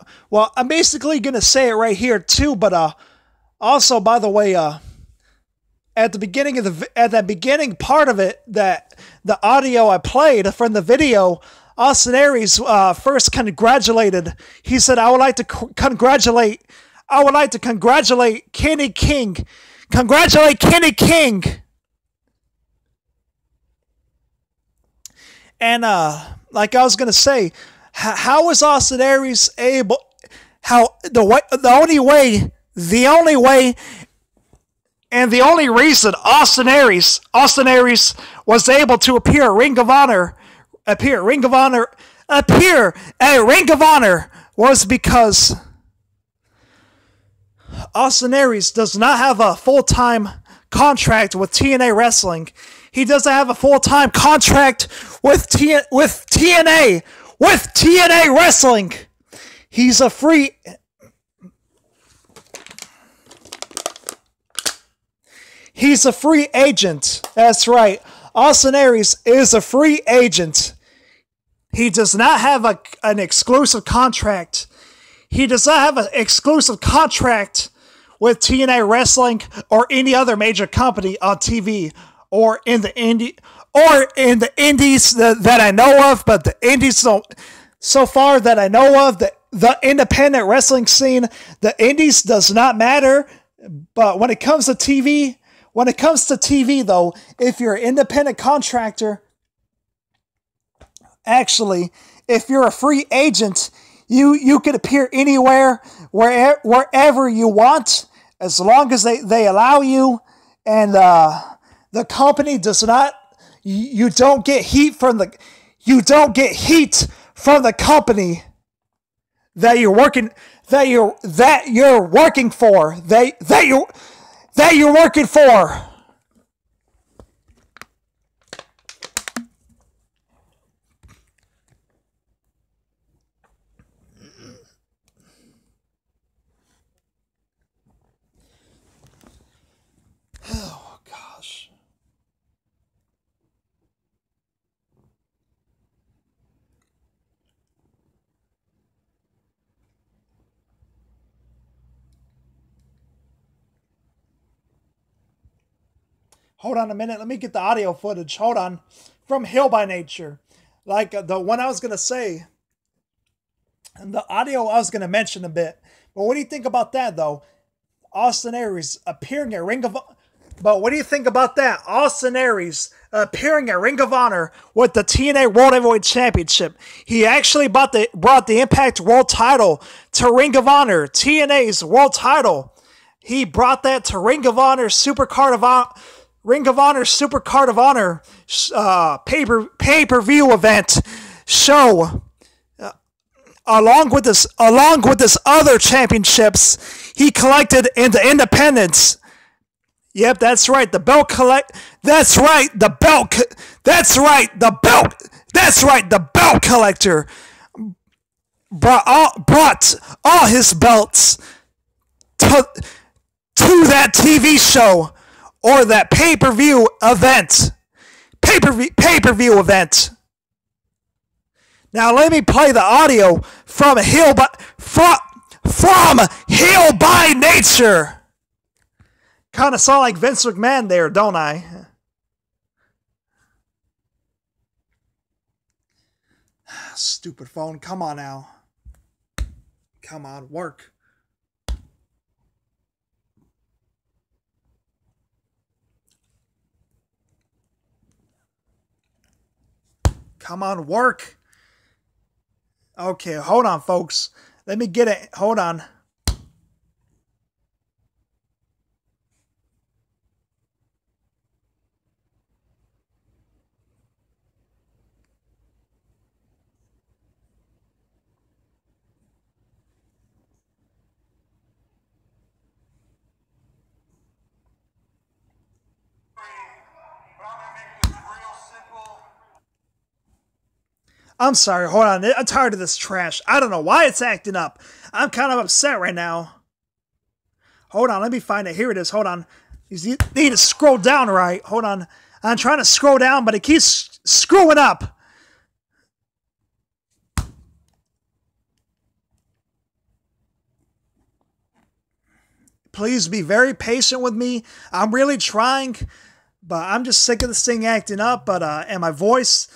[SPEAKER 1] basically gonna say it right here too, but also, by the way, at the beginning part of it, that the audio I played from the video, Austin Aries first congratulated. He said, "I would like to congratulate Kenny King. Congratulate Kenny King." And like I was gonna say, how is Austin Aries able? The only way, and the only reason Austin Aries was able to appear at Ring of Honor was because Austin Aries does not have a full-time contract with TNA Wrestling. He doesn't have a full-time contract with TNA Wrestling. He's a free agent. That's right. Austin Aries is a free agent. He does not have an exclusive contract. He does not have an exclusive contract with TNA Wrestling or any other major company on TV or in the indies that I know of. But the indies so far that I know of, the independent wrestling scene, the indies does not matter. But when it comes to TV, though, if you're an independent contractor, actually, if you're a free agent, you can appear anywhere, wherever you want, as long as they allow you, and the company does not. You don't get heat from the company that you're working for. That you're working for. Oh gosh. Hold on a minute. Let me get the audio footage. Hold on. From Hill by Nature. Like the one I was going to say. And the audio I was going to mention a bit. But what do you think about that, though? Austin Aries appearing at Ring of Honor. But what do you think about that? Austin Aries appearing at Ring of Honor with the TNA World Heavyweight Championship. He actually brought the Impact World title to Ring of Honor. TNA's World title. He brought that to Ring of Honor Supercard of Honor. Ring of Honor Supercard of Honor pay-per-view event show, along with this other championships he collected in the independents. Yep, that's right. The belt collect. That's right. The belt. That's right. The belt. That's right. The belt collector brought all his belts to that TV show. Or that pay-per-view event. Pay-per-view event. Now let me play the audio from Hill by Nature. Kind of sound like Vince McMahon there, don't I? Stupid phone. Come on now. Come on, work. Come on, work. Okay, hold on, folks. Let me get it. Hold on. I'm sorry, hold on. I'm tired of this trash. I don't know why it's acting up. I'm kind of upset right now. Hold on, let me find it. Here it is. Hold on. You need to scroll down right. Hold on. I'm trying to scroll down, but it keeps screwing up. Please be very patient with me. I'm really trying, but I'm just sick of this thing acting up. But and my voice...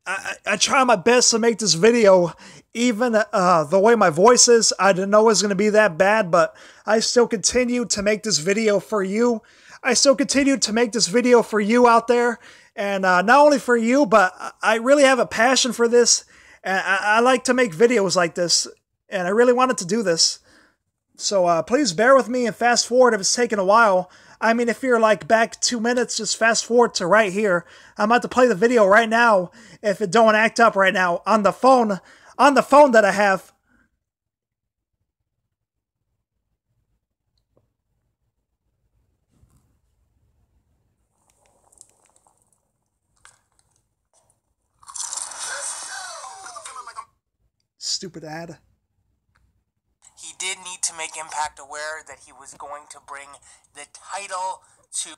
[SPEAKER 1] I try my best to make this video, even the way my voice is. I didn't know it was going to be that bad, but I still continue to make this video for you. I still continue to make this video for you out there. And not only for you, but I really have a passion for this. And I like to make videos like this. And I really wanted to do this. So please bear with me and fast forward if it's taking a while. I mean, if you're like back 2 minutes, just fast forward to right here. I'm about to play the video right now if it don't act up right now on the phone that I have. Stupid ad.
[SPEAKER 4] He did need to make Impact aware that he was going to bring the title to...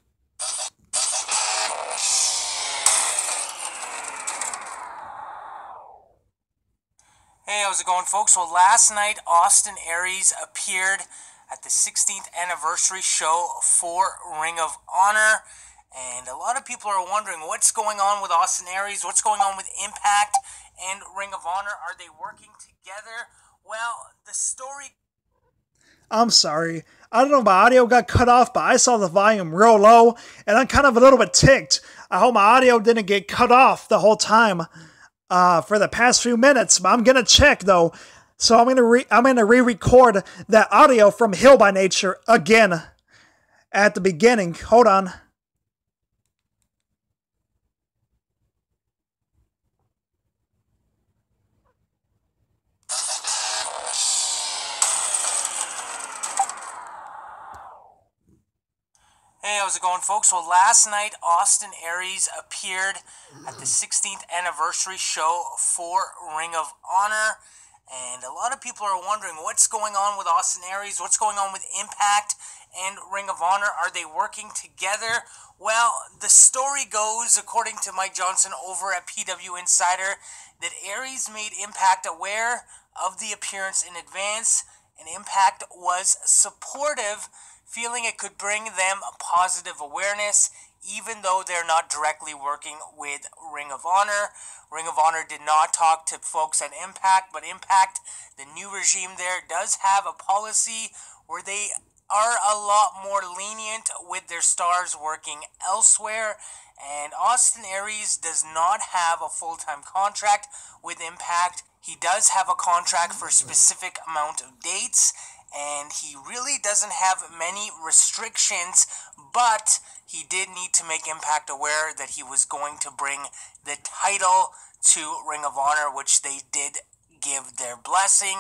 [SPEAKER 4] Hey, how's it going, folks? Well, last night, Austin Aries appeared at the 16th anniversary show for Ring of Honor. And a lot of people are wondering what's going on with Austin Aries, what's going on with Impact and Ring of Honor. Are they working together? Well, the story...
[SPEAKER 1] I'm sorry. I don't know, my audio got cut off, but I saw the volume real low, and I'm kind of a little bit ticked. I hope my audio didn't get cut off the whole time for the past few minutes, but I'm going to check, though. So I'm going to re-record that audio from Hill by Nature again at the beginning. Hold on.
[SPEAKER 4] Hey, how's it going, folks? Well, last night, Austin Aries appeared at the 16th anniversary show for Ring of Honor. And a lot of people are wondering what's going on with Austin Aries, what's going on with Impact and Ring of Honor. Are they working together? Well, the story goes, according to Mike Johnson over at PW Insider, that Aries made Impact aware of the appearance in advance, and Impact was supportive, feeling it could bring them a positive awareness, even though they're not directly working with Ring of Honor. Ring of Honor did not talk to folks at Impact, but Impact, the new regime there, does have a policy where they are a lot more lenient with their stars working elsewhere. And Austin Aries does not have a full-time contract with Impact. He does have a contract for a specific amount of dates, and he really doesn't have many restrictions, but he did need to make Impact aware that he was going to bring the title to Ring of Honor, which they did give their blessing.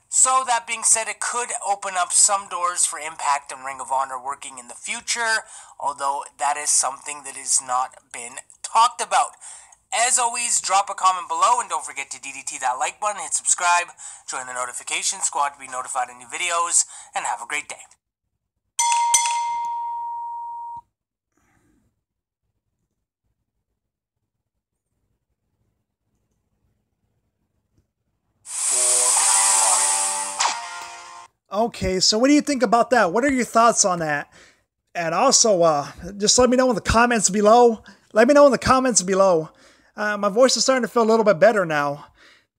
[SPEAKER 4] So that being said, it could open up some doors for Impact and Ring of Honor working in the future, although that is something that has not been talked about. As always, drop a comment below, and don't forget to DDT that like button, hit subscribe, join the notification squad to be notified of new videos, and have a great day.
[SPEAKER 1] Okay, so what do you think about that? What are your thoughts on that? And also, just let me know in the comments below. Let me know in the comments below. My voice is starting to feel a little bit better now.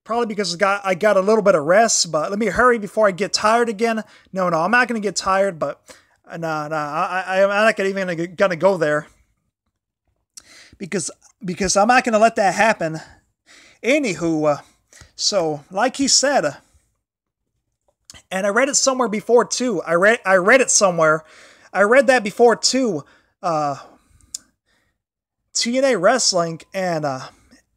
[SPEAKER 1] Probably because I got a little bit of rest, but let me hurry before I get tired again. No, I'm not going to get tired, but I'm not even going to go there. Because I'm not going to let that happen. Anywho, so like he said, and I read it somewhere before too. I read it somewhere. I read that before too. TNA Wrestling and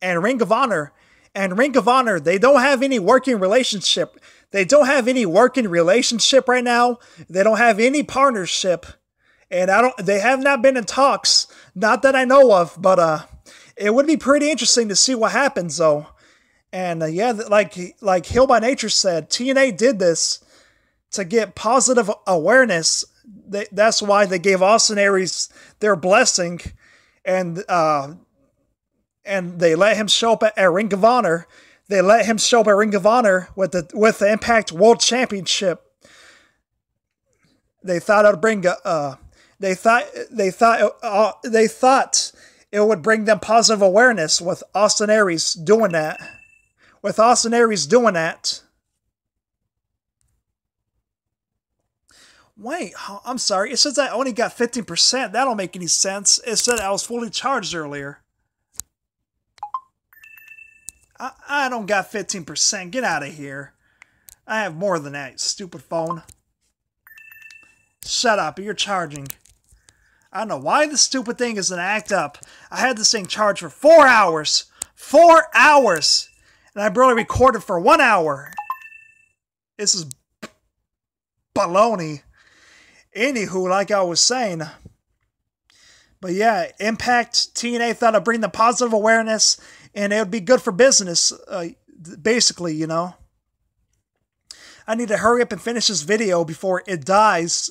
[SPEAKER 1] Ring of Honor. And Ring of Honor, they don't have any working relationship. They don't have any working relationship right now. They don't have any partnership. And they have not been in talks. Not that I know of, but it would be pretty interesting to see what happens though. And yeah, like Hill by Nature said, TNA did this to get positive awareness. That's why they gave Austin Aries their blessing. And they let him show up at Ring of Honor. They let him show up at Ring of Honor with the Impact World Championship. They thought it would bring they thought it would bring them positive awareness with Austin Aries doing that. With Austin Aries doing that. Wait, I'm sorry. It says I only got 15%. That don't make any sense. It said I was fully charged earlier. I don't got 15%. Get out of here. I have more than that, stupid phone. Shut up. You're charging. I don't know why this stupid thing isn't act up. I had this thing charged for 4 hours. 4 hours! And I barely recorded for 1 hour. This is baloney. Anywho, like I was saying. But yeah, Impact, TNA thought I'd bring the positive awareness and it would be good for business, basically, you know. I need to hurry up and finish this video before it dies,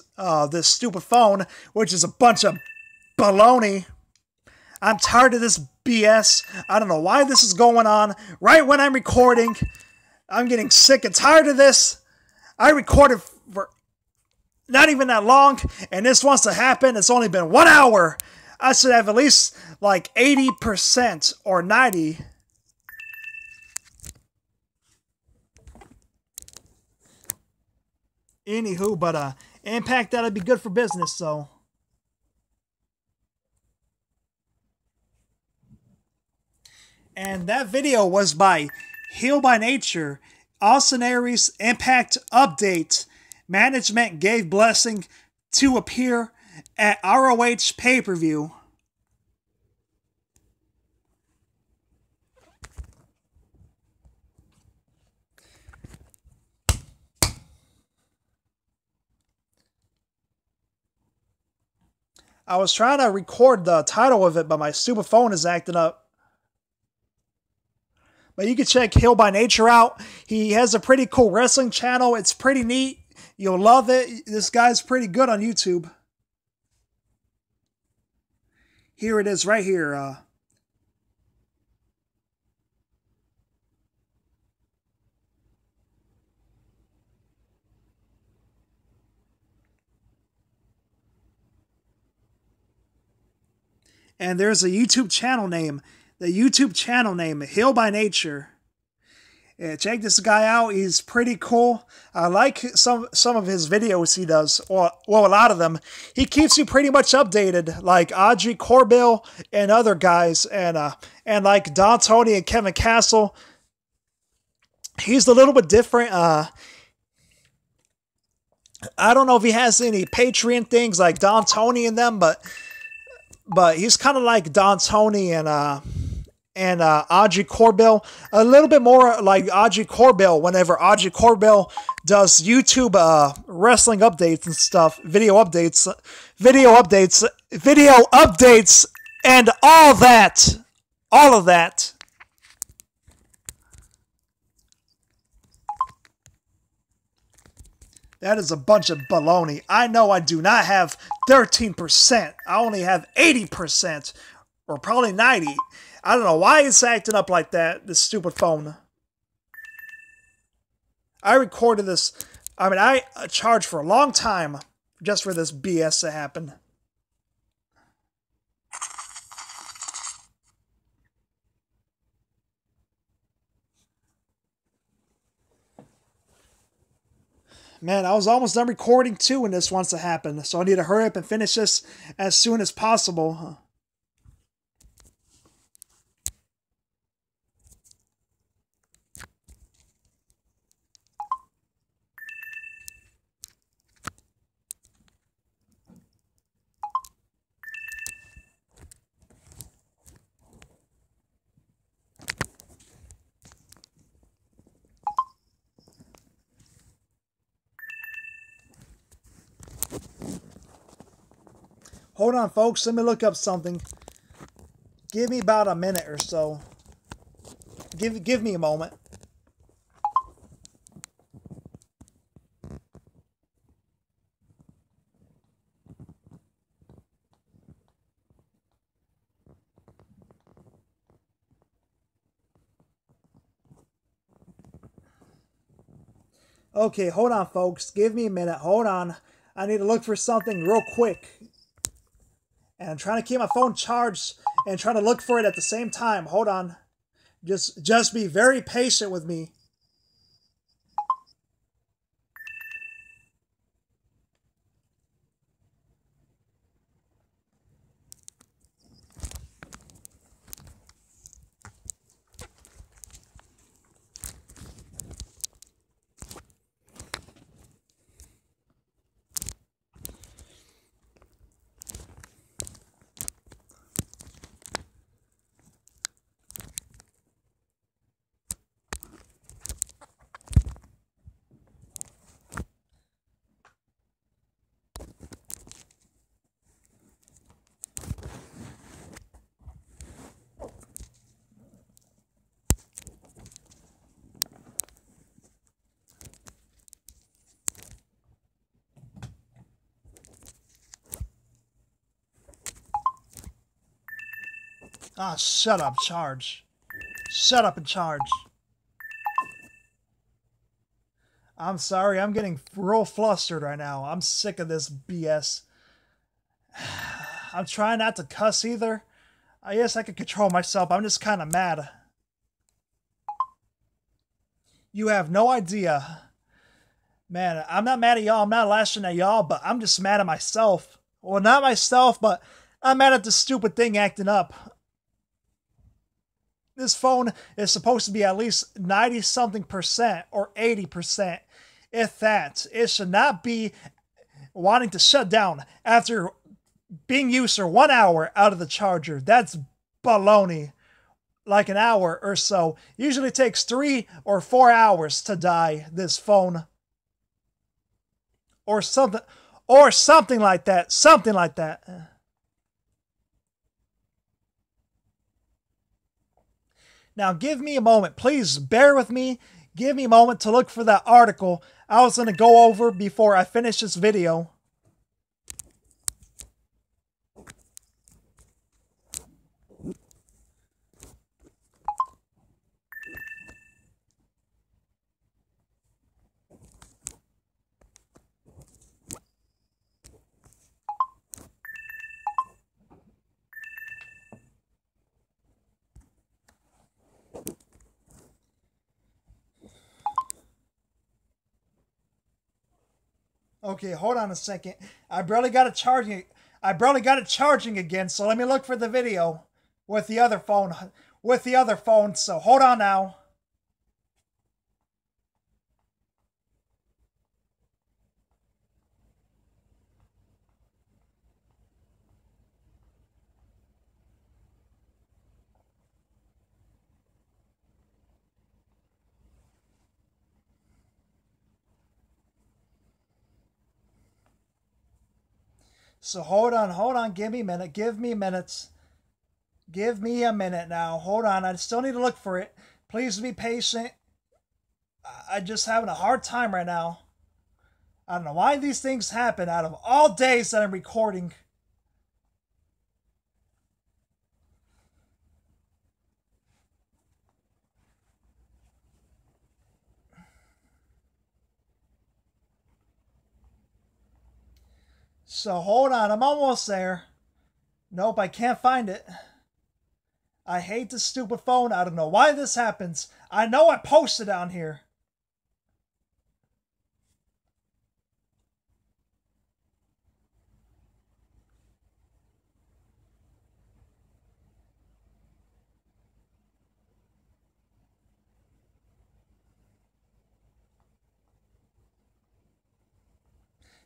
[SPEAKER 1] this stupid phone, which is a bunch of baloney. I'm tired of this BS. I don't know why this is going on right when I'm recording. I'm getting sick and tired of this. I recorded for not even that long, and this wants to happen. It's only been 1 hour. I should have at least like 80% or 90%. Anywho, but Impact, that'd be good for business, so. And that video was by Heal by Nature. Austin Aries Impact update. Management gave blessing to appear at ROH pay-per-view. I was trying to record the title of it, but my stupid phone is acting up. But you can check Heal by Nature out. He has a pretty cool wrestling channel. It's pretty neat. You'll love it. This guy's pretty good on YouTube. Here it is right here. And there's a YouTube channel name. The YouTube channel name, Heal by Nature. Yeah, check this guy out. He's pretty cool. I like some of his videos he does. Well, a lot of them. He keeps you pretty much updated, like Audrey Corbell and other guys, and like Don Tony and Kevin Castle. He's a little bit different. I don't know if he has any Patreon things like Don Tony and them, but he's kind of like Don Tony and Audrey Corbell, a little bit more like Audrey Corbell whenever Audrey Corbell does YouTube wrestling updates and stuff, video updates, and all of that. That is a bunch of baloney. I know I do not have 13%. I only have 80%, or probably 90%. I don't know why it's acting up like that, this stupid phone. I recorded this. I mean, I charged for a long time just for this BS to happen. Man, I was almost done recording too when this wants to happen, so I need to hurry up and finish this as soon as possible. Hold on, folks. Let me look up something. Give me about a minute or so. Give me a moment. Okay, hold on, folks. Give me a minute. Hold on. I need to look for something real quick. And I'm trying to keep my phone charged and trying to look for it at the same time. Hold on. Just be very patient with me. Ah, shut up, charge. Shut up and charge. I'm sorry, I'm getting real flustered right now. I'm sick of this BS. I'm trying not to cuss either. I guess I can control myself. I'm just kind of mad. You have no idea. Man, I'm not mad at y'all. I'm not lashing at y'all, but I'm just mad at myself. Well, not myself, but I'm mad at this stupid thing acting up. This phone is supposed to be at least 90-something% or 80%. If that. It should not be wanting to shut down after being used for 1 hour out of the charger. That's baloney. Like an hour or so. Usually takes 3 or 4 hours to die, this phone. Or something like that. Something like that. Now give me a moment. Please bear with me. Give me a moment to look for that article I was going to go over before I finish this video. Okay, hold on a second. I barely got it charging. I barely got it charging again, so let me look for the video with the other phone. So hold on now. So hold on. Give me a minute. Give me minutes. Give me a minute now. Hold on. I still need to look for it. Please be patient. I'm just having a hard time right now. I don't know why these things happen out of all days that I'm recording. So hold on. I'm almost there. Nope, I can't find it. I hate this stupid phone. I don't know why this happens. I know I posted on here.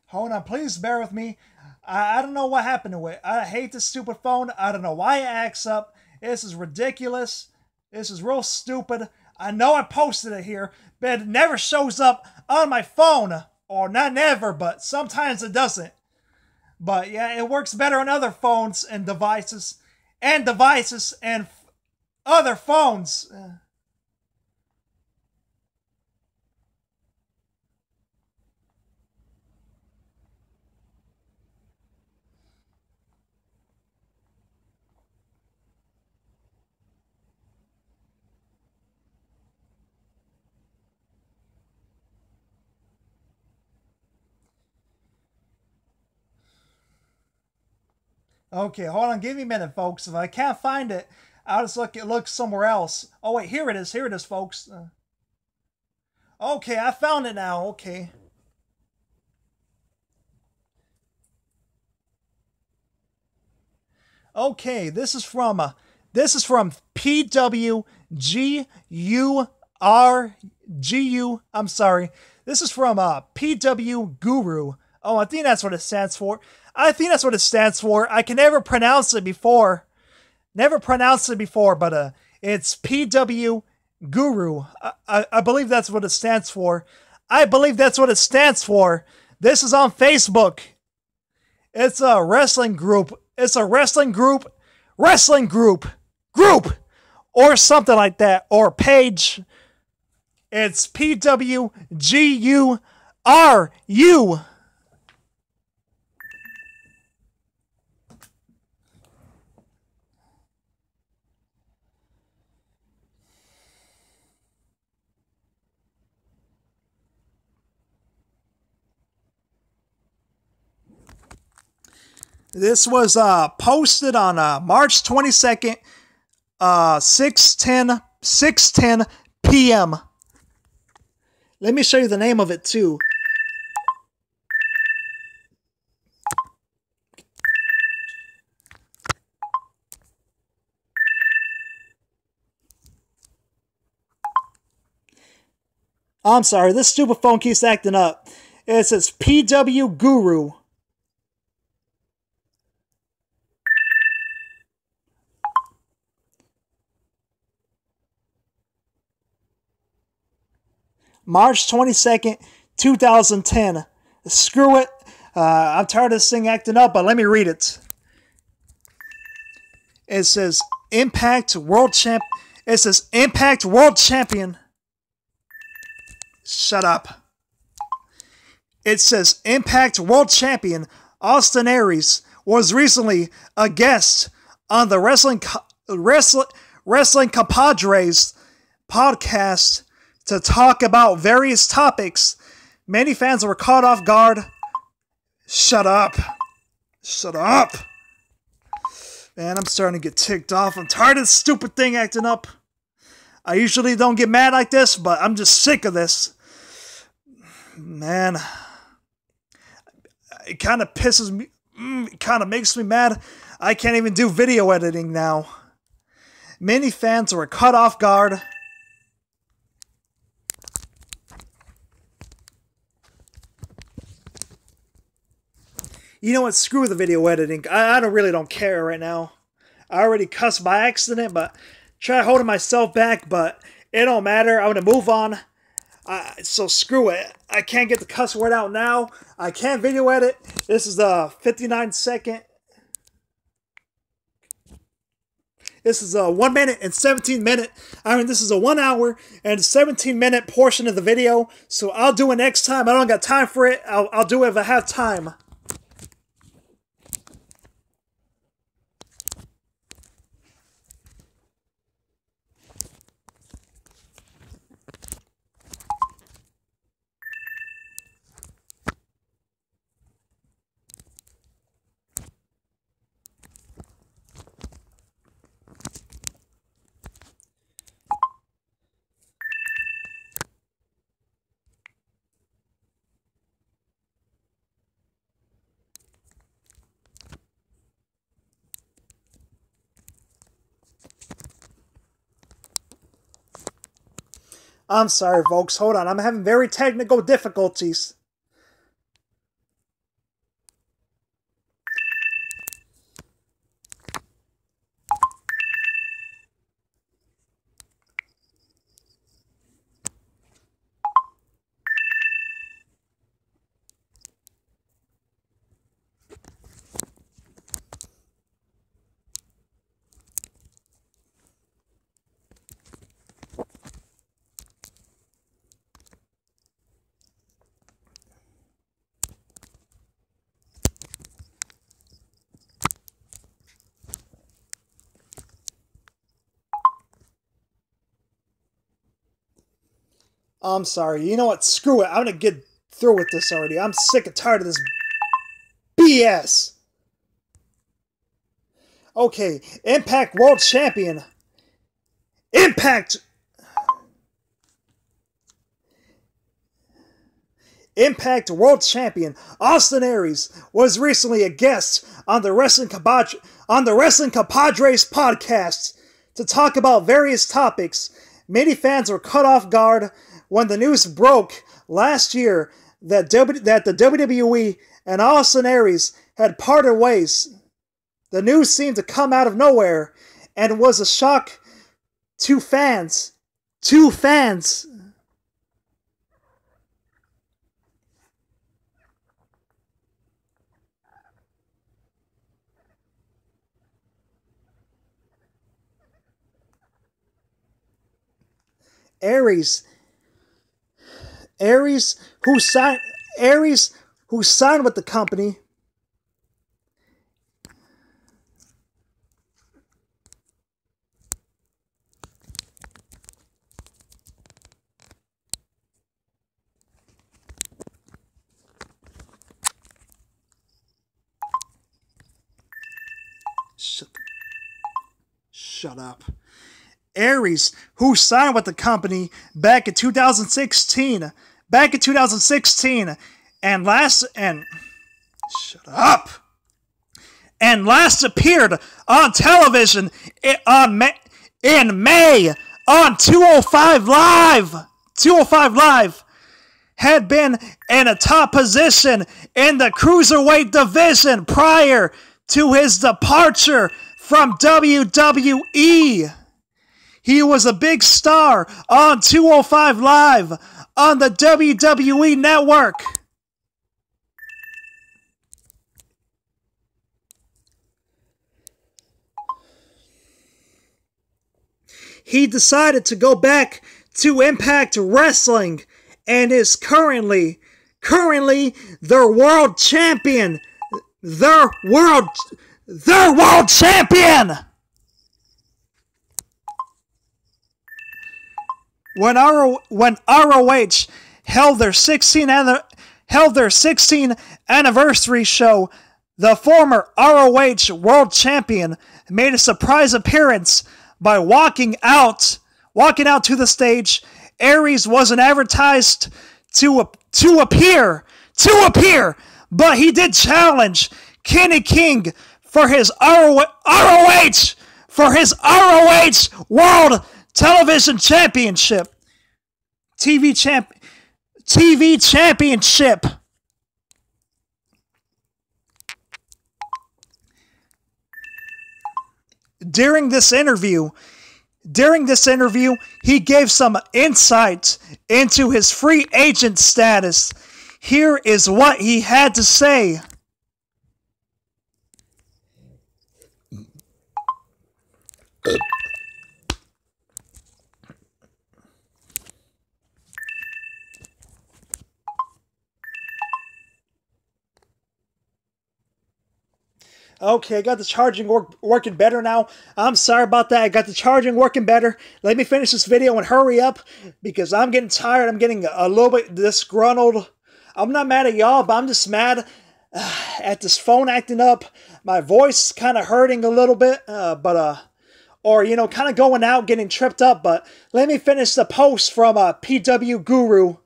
[SPEAKER 1] Hold on, please bear with me. I don't know what happened to it. I hate this stupid phone. I don't know why it acts up. This is ridiculous. This is real stupid. I know I posted it here, but it never shows up on my phone. Or not never, but sometimes it doesn't. But yeah, it works better on other phones and devices. And other phones. Okay, hold on. Give me a minute, folks. If I can't find it, I'll just look somewhere else. Oh, wait. Here it is. Here it is, folks. Okay, I found it now. Okay. Okay, this is from PWGURGU. I'm sorry. This is from PW Guru. Oh, I think that's what it stands for. I can never pronounce it before. But it's PW Guru. I believe that's what it stands for. This is on Facebook. It's a wrestling group. Group, or something like that, or page. It's PWGURU. This was posted on March 22nd, 6:10 p.m. Let me show you the name of it too. I'm sorry, this stupid phone keeps acting up. It says PW Guru. March 22nd, 2010. Screw it. I'm tired of this thing acting up, but let me read it. It says Impact World Champ. It says Impact World Champion. Shut up. It says Impact World Champion Austin Aries was recently a guest on the Wrestling Compadres podcast to talk about various topics. Many fans were caught off guard. Shut up. Shut up. Man, I'm starting to get ticked off. I'm tired of this stupid thing acting up. I usually don't get mad like this, but I'm just sick of this. Man. It kind of pisses me. It kind of makes me mad. I can't even do video editing now. Many fans were caught off guard. You know what? Screw the video editing. I really don't care right now. I already cussed by accident, but try holding myself back, but it don't matter. I'm going to move on. So screw it. I can't get the cuss word out now. I can't video edit. This is a 59-second. This is a 1 minute and 17 minute. This is a 1 hour and 17-minute portion of the video. So I'll do it next time. I don't got time for it. I'll do it if I have time. I'm sorry, folks. Hold on. I'm having very technical difficulties. I'm sorry. You know what? Screw it. I'm going to get through with this already. I'm sick and tired of this BS. Okay. Impact World Champion. Impact World Champion Austin Aries was recently a guest on the Wrestling Compadres podcast to talk about various topics. Many fans were caught off guard when the news broke last year that the WWE and Austin Aries had parted ways. The news seemed to come out of nowhere and was a shock to fans. Aries, who signed with the company, Shut up. Aries, who signed with the company back in 2016. Shut up. And last appeared on television in May on 205 Live. 205 Live. Had been in a top position in the cruiserweight division prior to his departure from WWE. He was a big star on 205 Live on the WWE Network. He decided to go back to Impact Wrestling and is currently their world champion. Their world champion. When ROH held their 16th anniversary show, the former ROH world champion made a surprise appearance by walking out to the stage. Aries wasn't advertised to appear, but he did challenge Kenny King for his ROH World Television Championship. TV Championship. During this interview, he gave some insight into his free agent status. Here is what he had to say. Okay, I got the charging working better now. I'm sorry about that. I got the charging working better. Let me finish this video and hurry up because I'm getting tired. I'm getting a little bit disgruntled. I'm not mad at y'all, but I'm just mad at this phone acting up. My voice kind of hurting a little bit, or, you know, kind of going out, getting tripped up. But let me finish the post from PW Guru.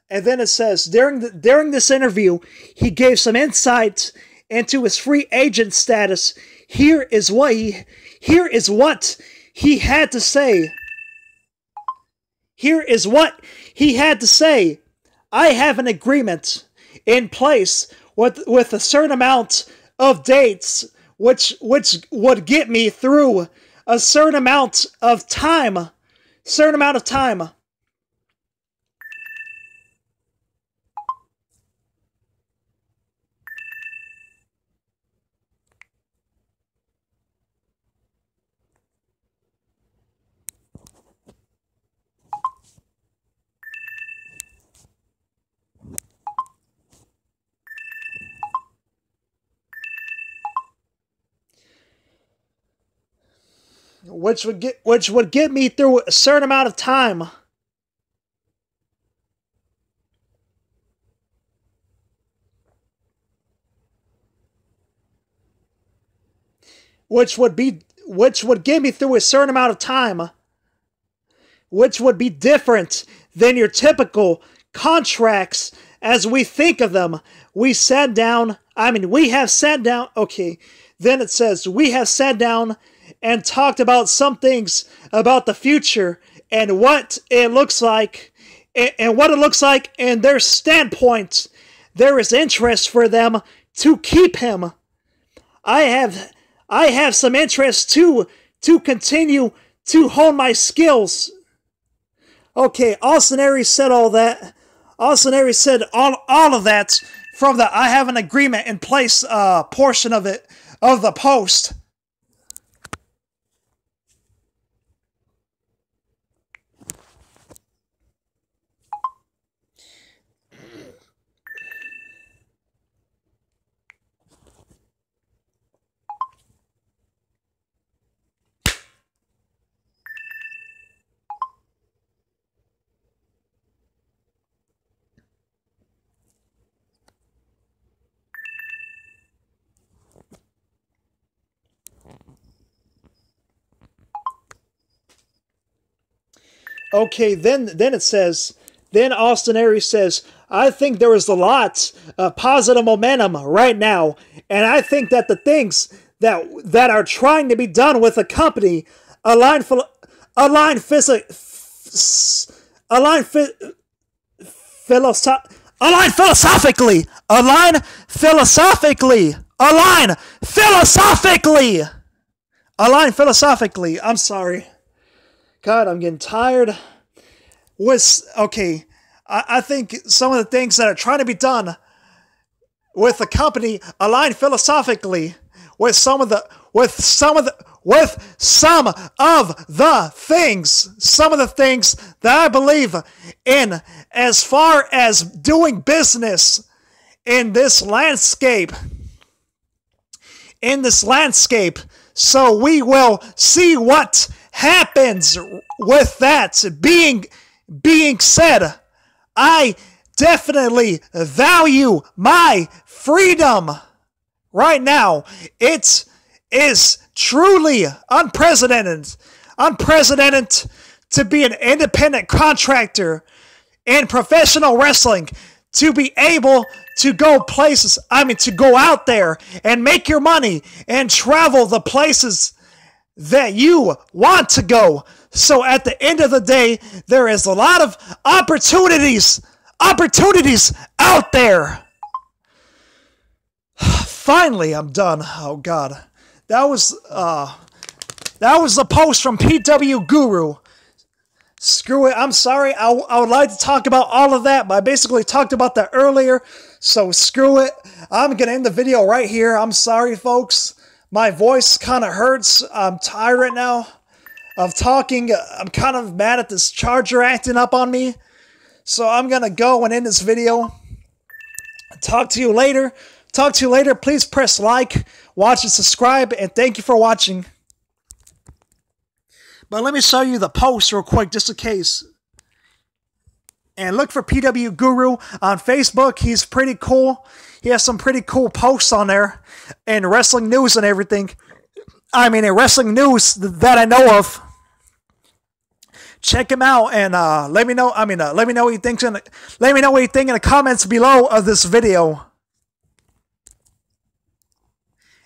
[SPEAKER 1] And then it says, during this interview, he gave some insight into his free agent status. Here is what he had to say. Here is what he had to say. I have an agreement in place with a certain amount of dates, which would get me through a certain amount of time. Which would get me through a certain amount of time. Which would get me through a certain amount of time. Which would be different than your typical contracts as we think of them. We have sat down. Okay. Then it says, we have sat down and talked about some things about the future and what it looks like and their standpoint. There is interest for them to keep him. I have some interest to continue to hone my skills. Okay, Austin Aries said all that. Austin Aries said all of that from the I have an agreement in place portion of the post. Okay, then it says, then Austin Aries says, I think there is a lot of positive momentum right now, and I think that the things that are trying to be done with the company align philosophically, I'm sorry. God, I'm getting tired. I think some of the things that are trying to be done with the company align philosophically with some of the things that I believe in as far as doing business in this landscape. So we will see what happens with that being said. I definitely value my freedom right now. It is truly unprecedented to be an independent contractor in professional wrestling, to be able to go places, to go out there and make your money and travel the places that you want to go. So at the end of the day, there is a lot of opportunities out there. Finally, I'm done. Oh God, that was the post from PW Guru. Screw it. I'm sorry. I would like to talk about all of that, but I basically talked about that earlier. So screw it. I'm gonna end the video right here. I'm sorry, folks. My voice kind of hurts. I'm tired right now of talking. I'm kind of mad at this charger acting up on me. So I'm going to go and end this video. Talk to you later. Please press like, watch, and subscribe. And thank you for watching. But let me show you the post real quick, just in case. And look for PW Guru on Facebook. He's pretty cool. He has some pretty cool posts on there. And wrestling news and everything. In wrestling news that I know of. Check him out and let me know. Let me know what you think. Let me know what you think in the comments below of this video.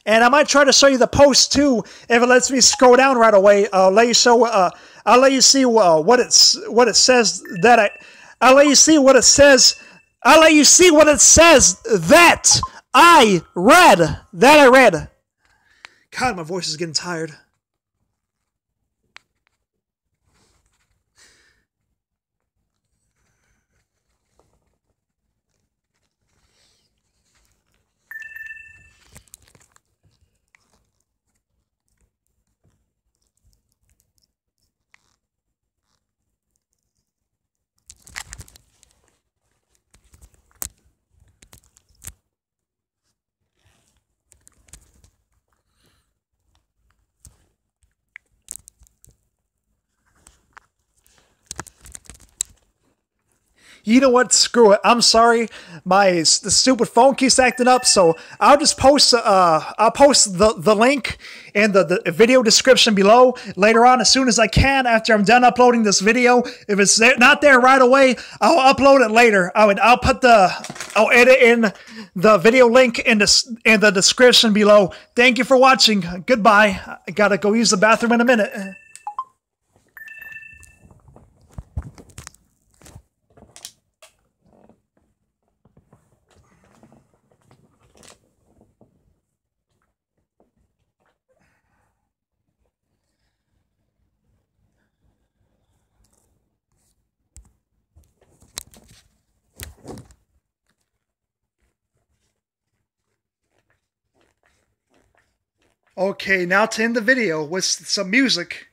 [SPEAKER 1] And I might try to show you the post too if it lets me scroll down right away. I'll let you see what it says that I'll let you see what it says. I'll let you see what it says that I read. God, my voice is getting tired. You know what? Screw it. I'm sorry. The stupid phone keeps acting up, so I'll just post. I'll post the link in the video description below later on, as soon as I can after I'm done uploading this video. If it's not there right away, I'll upload it later. I'll edit in the video link in the description below. Thank you for watching. Goodbye. I gotta go use the bathroom in a minute. Okay, now to end the video with some music.